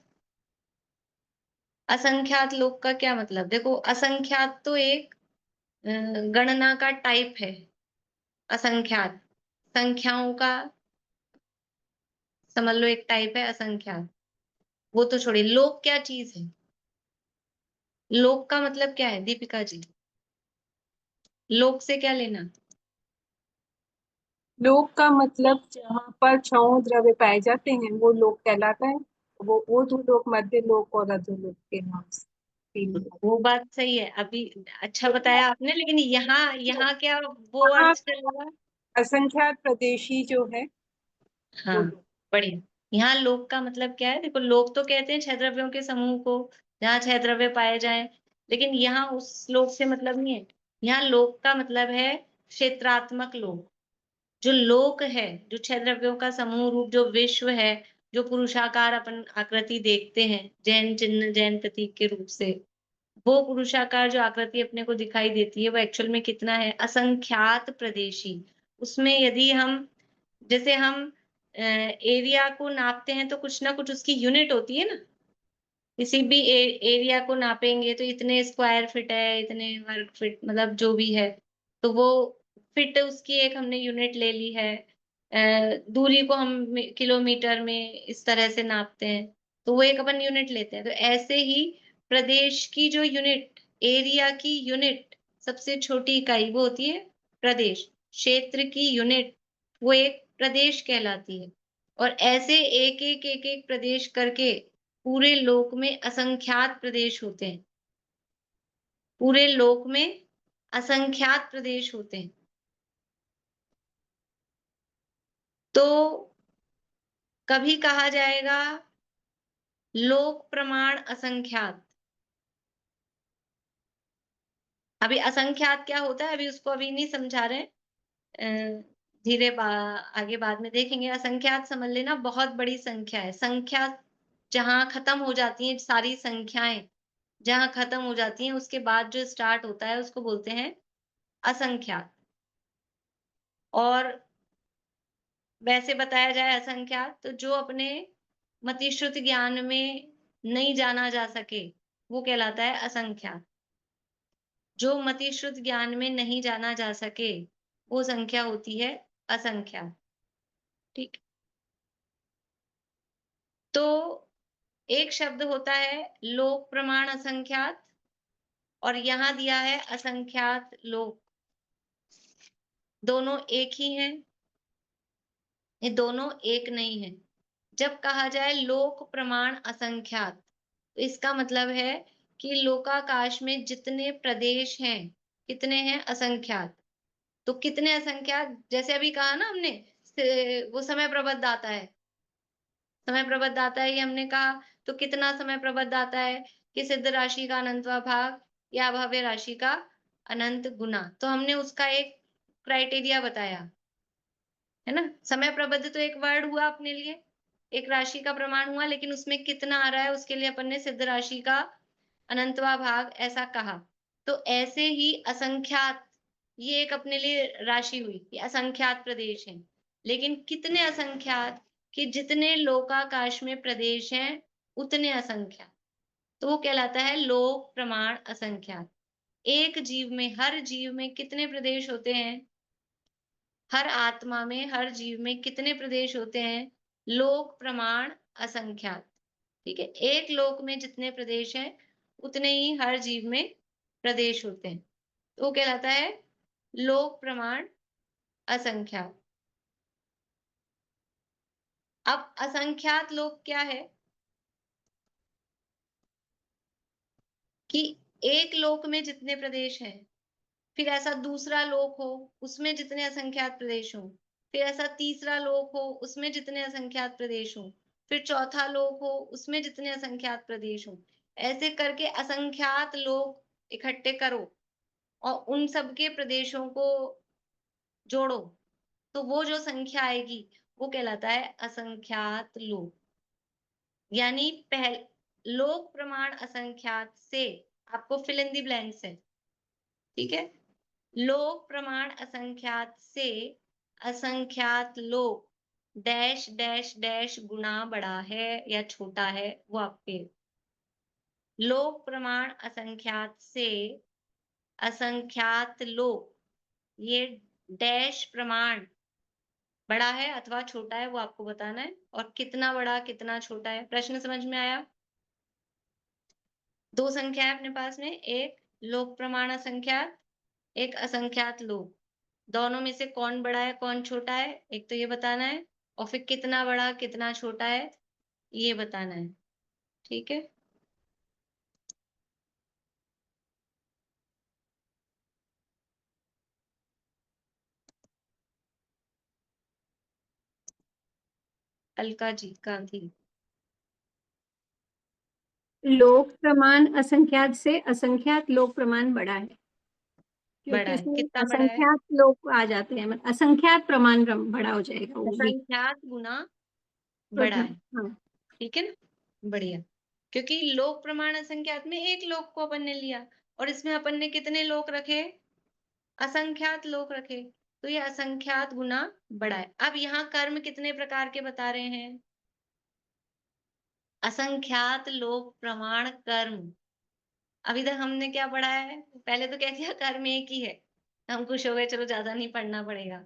असंख्यात लोग का क्या मतलब? देखो, असंख्यात तो एक गणना का टाइप है। असंख्यात संख्याओं का समझ लो एक टाइप है असंख्यात। वो तो छोड़िए, लोक क्या चीज है? लोक का मतलब क्या है दीपिका जी? लोक से क्या लेना? लोक का मतलब जहाँ पर छहों द्रव्य पाए जाते हैं वो लोक कहलाता है। वो दो लोक, मध्य लोक और अधोलोक के नाम से तीन लोक। वो बात सही है, अभी अच्छा बताया आपने, लेकिन यहाँ यहाँ क्या वो वहाँ अर्थ चलेगा? असंख्यात प्रदेशी जो है वो हाँ, लोक। बढ़िया। यहाँ लोक का मतलब क्या है? देखो, लोक तो कहते हैं 6 द्रव्यों के समूह को, जहाँ 6 द्रव्य पाए जाएं, लेकिन यहाँ उस लोक से मतलब नहीं है। यहाँ लोक का मतलब है क्षेत्रात्मक लोक। जो लोक है, जो 6 द्रव्यों का समूह रूप जो विश्व है, जो पुरुषाकार अपन आकृति देखते हैं जैन चिन्ह जैन प्रतीक के रूप से, वो पुरुषाकार जो आकृति अपने को दिखाई देती है वो एक्चुअल में कितना है? असंख्यात प्रदेशी। उसमें यदि हम, जैसे हम एरिया को नापते हैं तो कुछ ना कुछ उसकी यूनिट होती है ना। किसी भी एरिया को नापेंगे तो इतने स्क्वायर फीट है, इतने वर्ग फीट, मतलब जो भी है, तो वो फिट उसकी एक हमने यूनिट ले ली है। दूरी को हम किलोमीटर में इस तरह से नापते हैं, तो वो एक अपन यूनिट लेते हैं। तो ऐसे ही प्रदेश की जो यूनिट, एरिया की यूनिट, सबसे छोटी इकाई वो होती है प्रदेश। क्षेत्र की यूनिट वो एक प्रदेश कहलाती है। और ऐसे एक एक प्रदेश करके पूरे लोक में असंख्यात प्रदेश होते हैं। पूरे लोक में असंख्यात प्रदेश होते हैं। तो कभी कहा जाएगा लोक प्रमाण असंख्यात। अभी असंख्यात क्या होता है, अभी उसको अभी नहीं समझा रहे हैं। आगे बाद में देखेंगे। असंख्यात समझ लेना बहुत बड़ी संख्या है। संख्या जहाँ खत्म हो जाती हैं सारी संख्याएं, जहाँ खत्म हो जाती हैं उसके बाद जो स्टार्ट होता है उसको बोलते हैं असंख्यात। और वैसे बताया जाए असंख्यात तो जो अपने मतिश्रुत ज्ञान में नहीं जाना जा सके वो कहलाता है असंख्यात। जो मतिश्रुत ज्ञान में नहीं जाना जा सके वो संख्या होती है असंख्यात। ठीक। तो एक शब्द होता है लोक प्रमाण असंख्यात और यहाँ दिया है असंख्यात लोक। दोनों एक ही हैं, ये दोनों एक नहीं है। जब कहा जाए लोक प्रमाण असंख्यात तो इसका मतलब है कि लोकाकाश में जितने प्रदेश हैं कितने हैं असंख्यात। तो कितने असंख्यात, जैसे अभी कहा ना हमने वो समय प्रबद्ध आता है, समय प्रबद्ध आता है ये हमने कहा। तो कितना समय प्रबद्ध आता है कि सिद्ध राशि का अनंतवा भाग या अभव्य राशि का अनंत गुना। तो हमने उसका एक क्राइटेरिया बताया है ना। समय प्रबद्ध तो एक वर्ड हुआ अपने लिए, एक राशि का प्रमाण हुआ, लेकिन उसमें कितना आ रहा है उसके लिए अपन ने सिद्ध राशि का अनंतवा भाग ऐसा कहा। तो ऐसे ही असंख्यात ये एक अपने लिए राशि हुई, ये असंख्यात प्रदेश हैं। लेकिन कितने असंख्यात कि जितने लोकाकाश में प्रदेश हैं उतने असंख्यात, तो वो कहलाता है लोक प्रमाण असंख्यात। एक जीव में, हर जीव में कितने प्रदेश होते हैं, हर आत्मा में, हर जीव में कितने प्रदेश होते हैं, लोक प्रमाण असंख्यात। ठीक है, एक लोक में जितने प्रदेश हैं उतने ही हर जीव में प्रदेश होते हैं, तो वो कहलाता है लोक प्रमाण असंख्यात। अब असंख्यात लोक क्या है कि एक लोक में जितने प्रदेश हैं, फिर ऐसा दूसरा लोक हो उसमें जितने असंख्यात प्रदेश हो, फिर ऐसा तीसरा लोक हो उसमें जितने असंख्यात प्रदेश हो, फिर चौथा लोक हो उसमें जितने असंख्यात प्रदेश हो। ऐसे करके असंख्यात लोक इकट्ठे करो और उन सबके प्रदेशों को जोड़ो, तो वो जो संख्या आएगी वो कहलाता है असंख्यात लोक। यानी लोक प्रमाण असंख्यात से आपको फिल इन दी ब्लैंक्स है। ठीक है, लोक प्रमाण असंख्यात से असंख्यात लोक डैश डैश डैश गुना बड़ा है या छोटा है वो आपके। लोक प्रमाण असंख्यात से असंख्यात लोक ये डैश प्रमाण बड़ा है अथवा छोटा है वो आपको बताना है। और कितना बड़ा कितना छोटा है, प्रश्न समझ में आया। दो संख्या है अपने पास में, एक लोक प्रमाण असंख्यात, एक असंख्यात लोक। दोनों में से कौन बड़ा है कौन छोटा है एक तो ये बताना है, और फिर कितना बड़ा कितना छोटा है ये बताना है। ठीक है, अलका जी गांधी। लोक प्रमाण असंख्यात से असंख्यात लोक प्रमाण बड़ा है, बड़ा क्योंकि है, उसमें कितना बड़ा है, असंख्यात लोग आ जाते हैं, मतलब असंख्यात प्रमाण बड़ा हो जाएगा वो भी। असंख्यात गुना बड़ा है। हाँ, ठीक है ना, बढ़िया। क्योंकि लोक प्रमाण असंख्यात में एक लोक को अपन ने लिया और इसमें अपन ने कितने लोक रखे, असंख्यात लोक रखे, तो ये असंख्यात गुना बड़ा है। अब यहाँ कर्म कितने प्रकार के बता रहे हैं, असंख्यात लोक प्रमाण कर्म। अभी तक हमने क्या पढ़ा है, पहले तो क्या किया, कर्म एक ही है, हम खुश हो गए चलो ज्यादा नहीं पढ़ना पड़ेगा।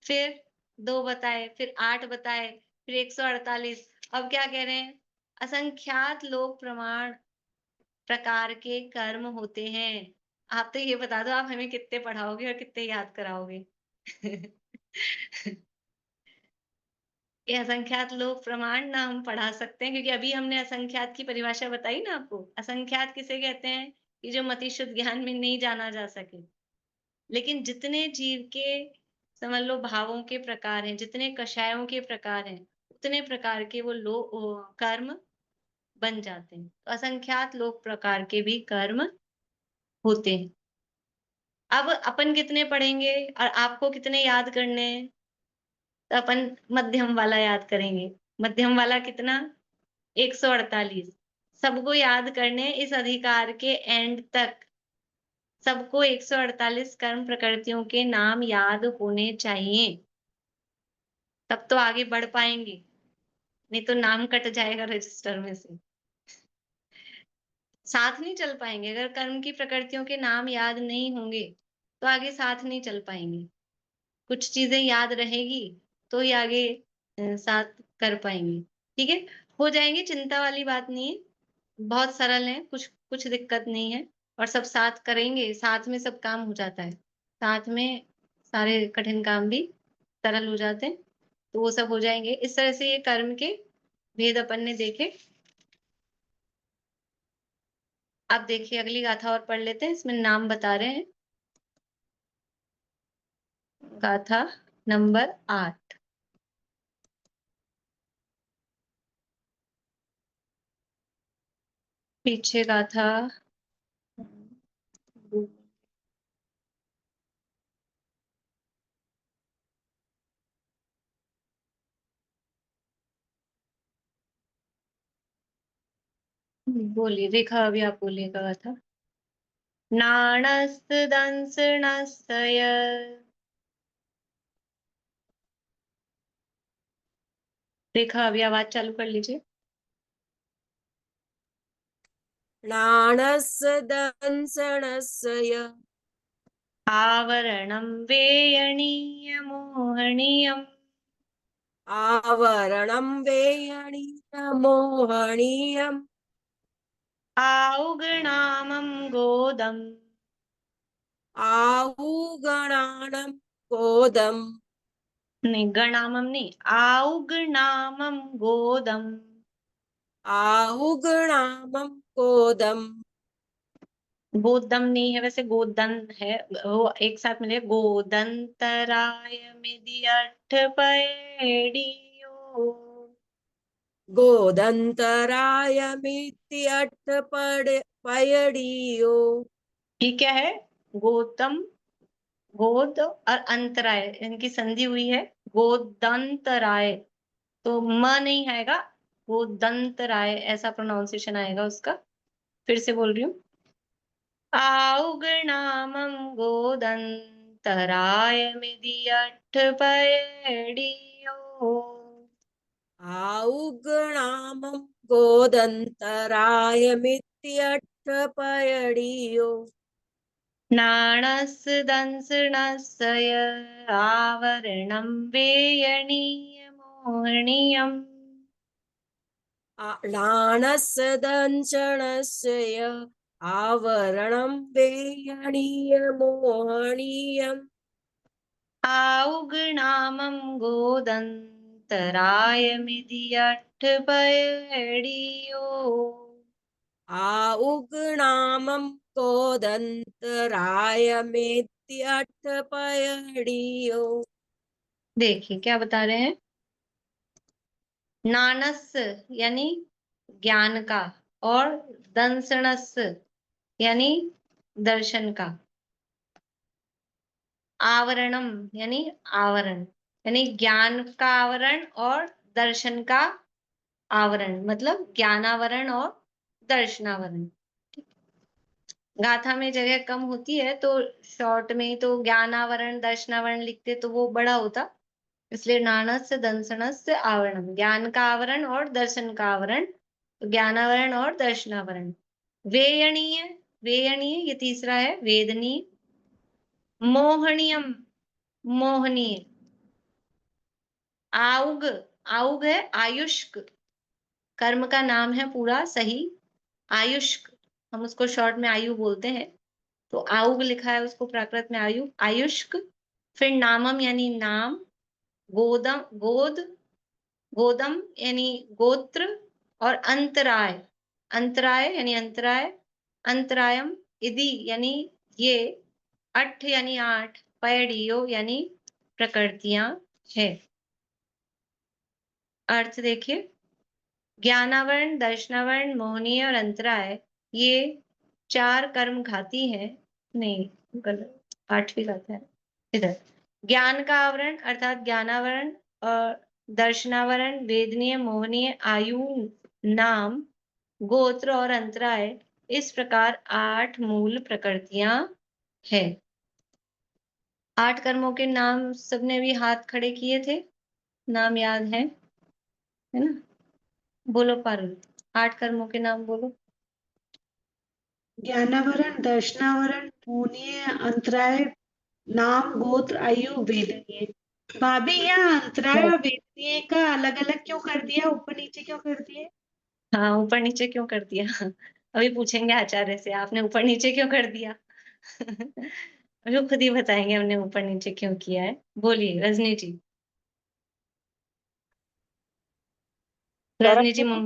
फिर 2 बताए, फिर 8 बताए, फिर 148। अब क्या कह रहे हैं, असंख्यात लोक प्रमाण प्रकार के कर्म होते हैं। आप तो ये बता दो आप हमें कितने पढ़ाओगे और कितने याद कराओगे। ये असंख्यात लोक प्रमाण ना हम पढ़ा सकते हैं, क्योंकि अभी हमने असंख्यात की परिभाषा बताई ना आपको। असंख्यात किसे कहते हैं कि जो मतिशुद्ध ज्ञान में नहीं जाना जा सके। लेकिन जितने जीव के समझ लो भावों के प्रकार हैं, जितने कषायों के प्रकार हैं, उतने प्रकार के वो कर्म बन जाते हैं। तो असंख्यात लोक प्रकार के भी कर्म होते हैं। अब अपन कितने पढ़ेंगे और आपको कितने याद करने हैं? तो अपन मध्यम वाला याद करेंगे। मध्यम वाला कितना? 148। सबको याद करने इस अधिकार के एंड तक सबको 148 कर्म प्रकृतियों के नाम याद होने चाहिए। तब तो आगे बढ़ पाएंगे, नहीं तो नाम कट जाएगा रजिस्टर में से। साथ नहीं चल पाएंगे अगर कर्म की प्रकृतियों के नाम याद नहीं होंगे, तो आगे साथ नहीं चल पाएंगे। कुछ चीजें याद रहेगी तो ही आगे साथ कर पाएंगे। ठीक है, हो जाएंगे, चिंता वाली बात नहीं है, बहुत सरल है, कुछ कुछ दिक्कत नहीं है। और सब साथ करेंगे, साथ में सब काम हो जाता है, साथ में सारे कठिन काम भी सरल हो जाते हैं, तो वो सब हो जाएंगे। इस तरह से ये कर्म के भेद अपन ने देखे। अब देखिए अगली गाथा और पढ़ लेते हैं, इसमें नाम बता रहे हैं। गाथा नंबर 8। पीछे गाथा बोलिए, रेखा अभी आप बोलिएगा गाथा। नाणस्तदंसनस्तय रेखा अभी आवाज चालू कर लीजिए। नाणस्य दंसनस्य आवरणं वेयणीयमोहनीयम् आवरणं वेयणीयमोहनीयम् आउगणामं गोदम् आहुगणानं गोदम् नहीं, गणामम नहीं, आउगणामं गोदम्। आहुगणामं गोदम् गोदम नहीं है वैसे, गोदन है, वो एक साथ मिले। गोदंतराय मिदि अट्ठपैडियो गोदंतराय मित्यट्ठपयडियो। ये क्या है? गोतम, गोद और अंतराय, इनकी संधि हुई है, गोदंतराय। तो म नहीं आएगा, गोदंतराय ऐसा प्रोनाउंसिएशन आएगा उसका। फिर से बोल रही हूँ, आउगणामं गोदंतराय मिदि अट्ठपैडियो आहुगणामं गोदंतराय मित्यट्ठपयडियो। नाणस्सदंसनस्य आवरणं वेयणीयमोहनीयम् नाणस्य आवरणं वेयणीयमोहनीयम् आउगणामं गोदंतराय मिदि अट्ठपैडियो आहुगणामं गोदंतराय मित्यट्ठपयडियो। देखिए क्या बता रहे हैं। नानस यानी ज्ञान का, और दंसनस यानी दर्शन का, आवरणम यानी आवरण, यानी ज्ञान का आवरण और दर्शन का आवरण, मतलब ज्ञानावरण और दर्शनावरण। गाथा में जगह कम होती है तो शॉर्ट में तो ज्ञानावरण दर्शनावरण लिखते तो वो बड़ा होता, इसलिए नाणस्य दंसनस्य आवरणम, ज्ञान का आवरण और दर्शन का आवरण, तो ज्ञानावरण और दर्शनावरण। वेयणीय, वेयणीय ये तीसरा है, वेदनीय। मोहनीयम, मोहनीय। आउग, आउग है आयुष्क, कर्म का नाम है पूरा सही, आयुष्क, हम उसको शॉर्ट में आयु बोलते हैं, तो आउग लिखा है उसको प्राकृत में आयु, आयुष्क। फिर नामम यानी नाम, गोदम, गोद, गोदम यानी गोत्र, और अंतराय, अंतराय यानी अंतराय, अंतरायम, इदि यानी ये, अठ यानी 8, पैडियो यानी प्रकृतियां है। अर्थ देखिए, ज्ञानावरण, दर्शनावरण, मोहनीय और अंतराय, ये 4 कर्म घाती है। नहीं, गलत, 8वीं गाथा है इधर। ज्ञान का आवरण अर्थात ज्ञानावरण और दर्शनावरण, वेदनीय, मोहनीय, आयु, नाम, गोत्र और अंतराय, इस प्रकार 8 मूल प्रकृतियां है। 8 कर्मों के नाम सबने भी हाथ खड़े किए थे, नाम याद है ना? बोलो पारुल, 8 कर्मों के नाम बोलो। ज्ञानावरण, दर्शनावरण, मोहनीय, अंतराय, नाम, गोत्र, आयु, वेदनीय। भाभी यहाँ अंतराय और वेदनीय का अलग अलग क्यों कर दिया, ऊपर नीचे क्यों कर दिए? हाँ, ऊपर नीचे क्यों कर दिया? अभी पूछेंगे आचार्य से, आपने ऊपर नीचे क्यों कर दिया? जो खुद ही बताएंगे हमने ऊपर नीचे क्यों किया है। बोलिए रजनी जी। रजनी जी हाँ,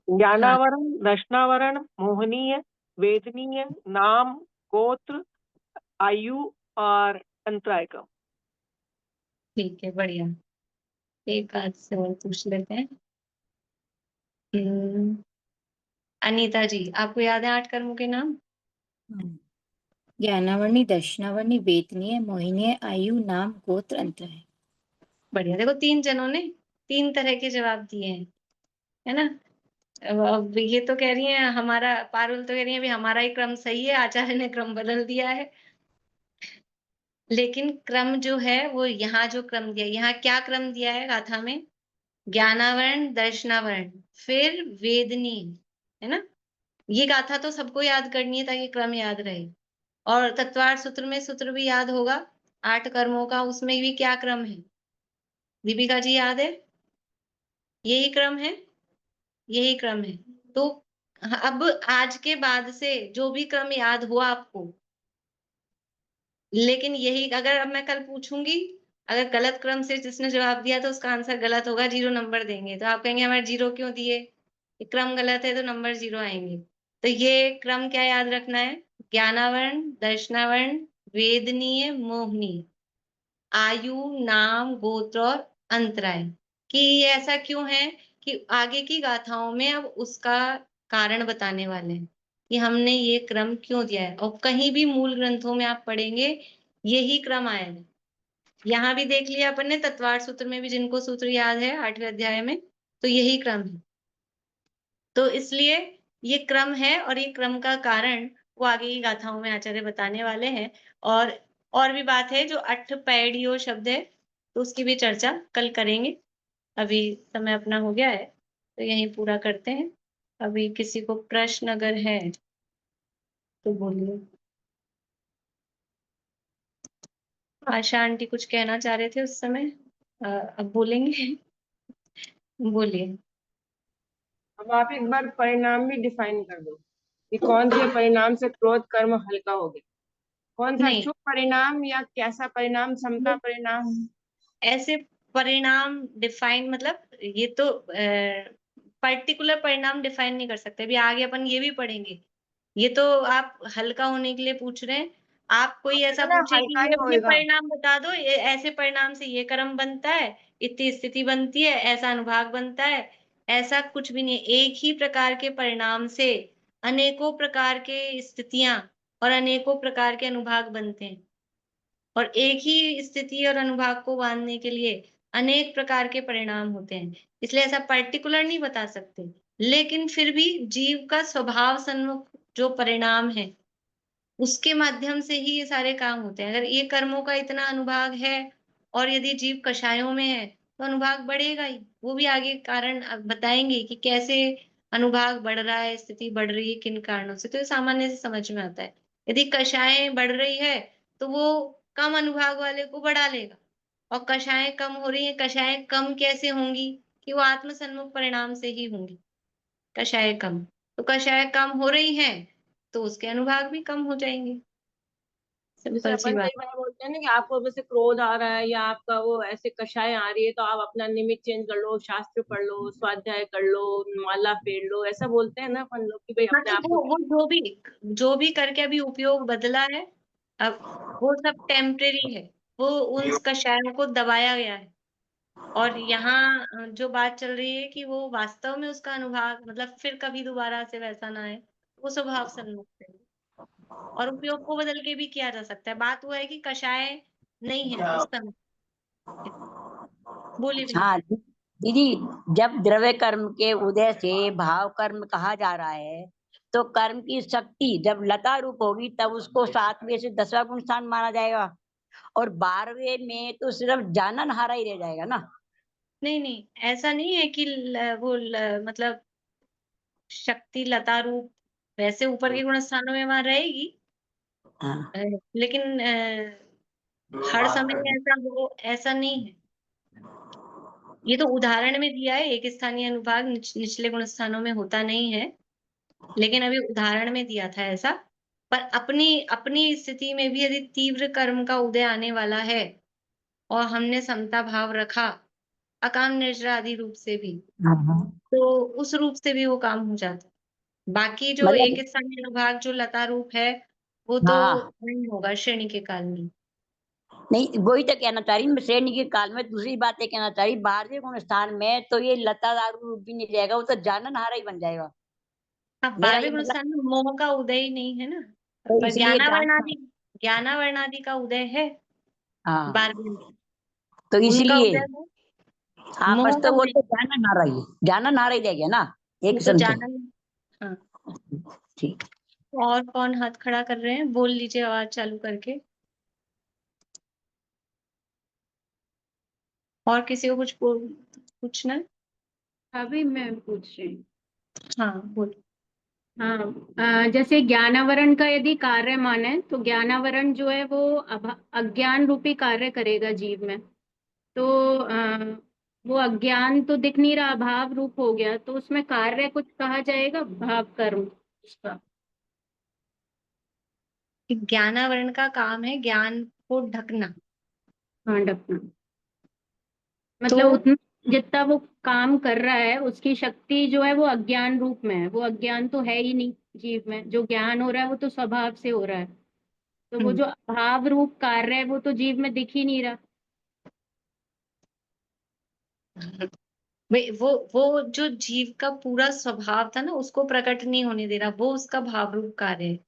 ज्ञानावरण, दर्शनावरण, मोहनीय, वेदनीय, नाम, गोत्र, आयु और अंतराय का। ठीक है, बढ़िया। एक आध से और पूछ लेते हैं। अनीता जी, आपको याद है 8 कर्मों के नाम? ज्ञानावर्णी, दर्शनावर्णी, वेदनीय, मोहिनीय, आयु, नाम, गोत्र, अंतराय। बढ़िया, देखो 3 जनों ने 3 तरह के जवाब दिए हैं, है ना? अब ये तो कह रही है हमारा, पारुल तो कह रही है अभी हमारा ही क्रम सही है, आचार्य ने क्रम बदल दिया है। लेकिन क्रम जो है वो यहाँ जो क्रम दिया, यहाँ क्या क्रम दिया है गाथा में? ज्ञानावरण, दर्शनावरण, फिर वेदनीय, है ना? ये गाथा तो सबको याद करनी है ताकि क्रम याद रहे। और तत्वार्थ सूत्र में सूत्र भी याद होगा 8 कर्मों का, उसमें भी क्या क्रम है? दीपिका जी याद है? यही क्रम है, यही क्रम है। तो अब आज के बाद से जो भी क्रम याद हुआ आपको, लेकिन यही अगर अब मैं कल पूछूंगी, अगर गलत क्रम से जिसने जवाब दिया तो उसका आंसर गलत होगा, 0 नंबर देंगे। तो आप कहेंगे हमारे 0 क्यों दिए? ये क्रम गलत है तो नंबर 0 आएंगे। तो ये क्रम क्या याद रखना है? ज्ञानावरण, दर्शनावरण, वेदनीय, मोहनीय, आयु, नाम, गोत्र और अंतराय। कि ये ऐसा क्यों है कि आगे की गाथाओं में अब उसका कारण बताने वाले हैं कि हमने ये क्रम क्यों दिया है। और कहीं भी मूल ग्रंथों में आप पढ़ेंगे यही क्रम आया है। यहाँ भी देख लिया अपन ने, तत्वार्थ सूत्र में भी जिनको सूत्र याद है 8वें अध्याय में, तो यही क्रम है। तो इसलिए ये क्रम है और ये क्रम का कारण वो आगे की गाथाओं में आचार्य बताने वाले हैं। और भी बात है, जो अठ पैडियो शब्द है तो उसकी भी चर्चा कल करेंगे। अभी समय अपना हो गया है तो यहीं पूरा करते हैं। अभी किसी को प्रश्न अगर है तो बोलिए। आशा आंटी कुछ कहना चाह रहे थे उस समय, अब बोलेंगे? बोलिए। अब आप एक बार परिणाम भी डिफाइन कर दो कि कौन से परिणाम से क्रोध कर्म हल्का हो गया, कौन सा नहीं, शुभ परिणाम या कैसा परिणाम, समता परिणाम। ऐसे परिणाम डिफाइन मतलब ये तो पर्टिकुलर परिणाम डिफाइन नहीं कर सकते। अभी आगे अपन ये भी पढ़ेंगे। ये तो आप हल्का होने के लिए पूछ रहे हैं। आप कोई ऐसा ना पूछे कि हल्का ही ये होएगा। परिणाम बता दो, ये ऐसे परिणाम से ये कर्म बनता है, इतनी स्थिति बनती है, ऐसा अनुभाग बनता है, ऐसा कुछ भी नहीं है। एक ही प्रकार के परिणाम से अनेकों प्रकार के स्थितियां और अनेकों प्रकार के अनुभाग बनते हैं। और एक ही स्थिति और अनुभाग को बांधने के लिए अनेक प्रकार के परिणाम होते हैं। इसलिए ऐसा पर्टिकुलर नहीं बता सकते, लेकिन फिर भी जीव का स्वभाव सन्मुख जो परिणाम है उसके माध्यम से ही ये सारे काम होते हैं। अगर ये कर्मों का इतना अनुभाग है और यदि जीव कषायों में है तो अनुभाग बढ़ेगा ही। वो भी आगे कारण अब बताएंगे कि कैसे अनुभाग बढ़ रहा है, स्थिति बढ़ रही है, किन कारणों से। तो ये सामान्य से समझ में आता है। यदि कषायें बढ़ रही है तो वो कम अनुभाग वाले को बढ़ा लेगा, और कषायें कम हो रही है, कषायें कम कैसे होंगी? कि वो आत्मसन्मुख परिणाम से ही होंगी। कषाय कम, तो कषाय कम हो रही है तो उसके अनुभाग भी कम हो जाएंगे। जैसे सिंपल सी अपन बात। कई बार बोलते हैं ना कि आपको जैसे क्रोध आ रहा है या आपका वो ऐसे कषाय आ रही है तो आप अपना निमित्त चेंज कर लो, शास्त्र पढ़ लो, स्वाध्याय कर लो, माला फेर लो, ऐसा बोलते हैं ना अपन लोग कि भाई हाँ, अपने तो आप को। वो जो भी करके अभी उपयोग बदला है, अब वो सब टेम्परेरी है, वो उन कषायों को दबाया गया है। और यहाँ जो बात चल रही है कि वो वास्तव में उसका अनुभाग मतलब फिर कभी दोबारा से वैसा ना आए, वो स्वभाव सन्मुक्त है। और उपयोग को बदल के भी किया जा सकता है। बात वो है कि कषाय नहीं है उस समय। बोलिए भैया। हाँ दीदी, जब द्रव्य कर्म के उदय से भाव कर्म कहा जा रहा है, तो कर्म की शक्ति जब लता रूप होगी तब उसको 7वें से 10वां गुण स्थान माना जाएगा, और 12वें में तो सिर्फ जाननहारा ही रह जाएगा ना। नहीं, ऐसा नहीं है कि मतलब शक्ति लता रूप वैसे ऊपर के गुण स्थानों में वहां रहेगी। हाँ। लेकिन हर समय ऐसा नहीं है। ये तो उदाहरण में दिया है, एक स्थानीय अनुभाग निचले गुण स्थानों में होता नहीं है, लेकिन अभी उदाहरण में दिया था ऐसा। पर अपनी अपनी स्थिति में भी यदि तीव्र कर्म का उदय आने वाला है और हमने समता भाव रखा अकाम निर्जरा आदि रूप से भी, तो उस रूप से भी वो काम हो जाता है। बाकी जो एक मतलब स्थानीय अनुभाग जो लता रूप है, वो तो हाँ, नहीं होगा श्रेणी के काल में। नहीं वही तो कहना चाह रही मैं, श्रेणी के काल में दूसरी बात ये कहना चाह रही 12वें गुण स्थान में तो ये लता दारू रूप भी नहीं रहेगा, वो तो जाननहारा ही बन जाएगा। हाँ, मेरा ये 12वें गुण मतलब, स्थान में मोह का उदय ही नहीं है ना। तो पर इसलिए ज्ञानावर्णादि का उदय है हाँ, 12वें में। तो उनका इसलिए उदय है, हाँ, मोह बस का तो वो उदय तो जाननहारा ही, जाननहारा ही रह गया ना एक वो तो किस्म से। हाँ। ठीक। और कौन हाथ खड़ा कर रहे हैं? बोल लीजिए आवाज चालू करके। और किसी को कुछ पूछना है? अभी मैं पूछ रही हूँ। हाँ बोल। हाँ, जैसे ज्ञानावरण का यदि कार्य माने तो ज्ञानावरण जो है वो अज्ञान रूपी कार्य करेगा जीव में। तो वो अज्ञान तो दिख नहीं रहा, भाव रूप हो गया, तो उसमें कार्य कुछ कहा जाएगा भाव कर्म उसका। ज्ञानावरण का काम है ज्ञान को ढकना। हाँ, ढकना तो मतलब उतना जितना वो काम कर रहा है उसकी शक्ति जो है वो अज्ञान रूप में है। वो अज्ञान तो है ही नहीं जीव में, जो ज्ञान हो रहा है वो तो स्वभाव से हो रहा है। तो वो जो भाव रूप कार्य है वो तो जीव में दिख ही नहीं रहा। भाई वो जो जीव का पूरा स्वभाव था ना, उसको प्रकट नहीं होने दे रहा, वो उसका भाव रूप कार्य है।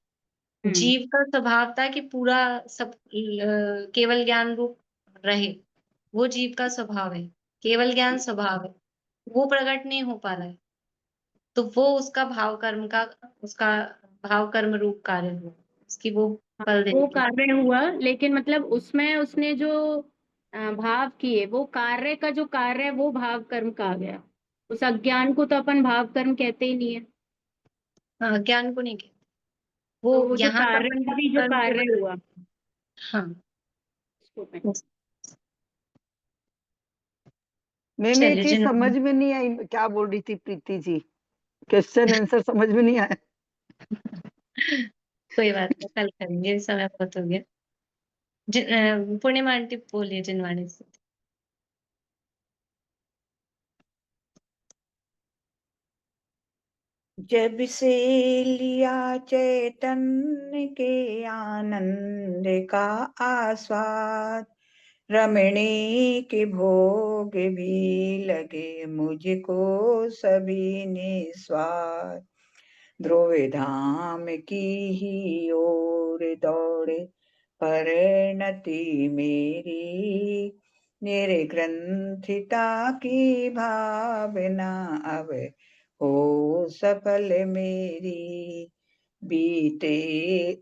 जीव का स्वभाव था कि पूरा सब केवल ज्ञान रूप रहे, वो जीव का स्वभाव है। केवल ज्ञान स्वभाव है, वो प्रकट नहीं हो पा रहा है, तो वो उसका भाव कर्म का उसका भाव कर्म रूप कार्य हुआ, उसकी वो फल वो देती है। कार्य हुआ, लेकिन मतलब उसमें उसने जो भाव किए, वो कार्य का जो कार्य है वो भाव कर्म कहा गया। उस अज्ञान को तो अपन भाव कर्म कहते ही नहीं है। हाँ, ज्ञान को नहीं कहते, तो वो वो जो यहाँ का कार्य अपन का भी जो कर्म को कार्य बदल। हुआ हाँ, उसको मैं- मैंने एक चलिए चीज जिन समझ में नहीं आई, क्या बोल रही थी प्रीति जी? क्वेश्चन आंसर समझ में नहीं आया। कोई बात नहीं, कल करेंगे, समय बहुत हो गया। पूर्णिमा आंटी बोलिए जिनवाणी से। जब से लिया चैतन्य के आनंद का आस्वाद, रमणी के भोग भी लगे मुझको सभी निस्वार्थ। ध्रुव धाम की ही ओर दौड़े परिणति मेरी, निर्ग्रंथिता की भावना अब हो सफल मेरी। बीते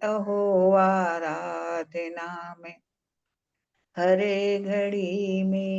अहो आराधना में हरे घड़ी में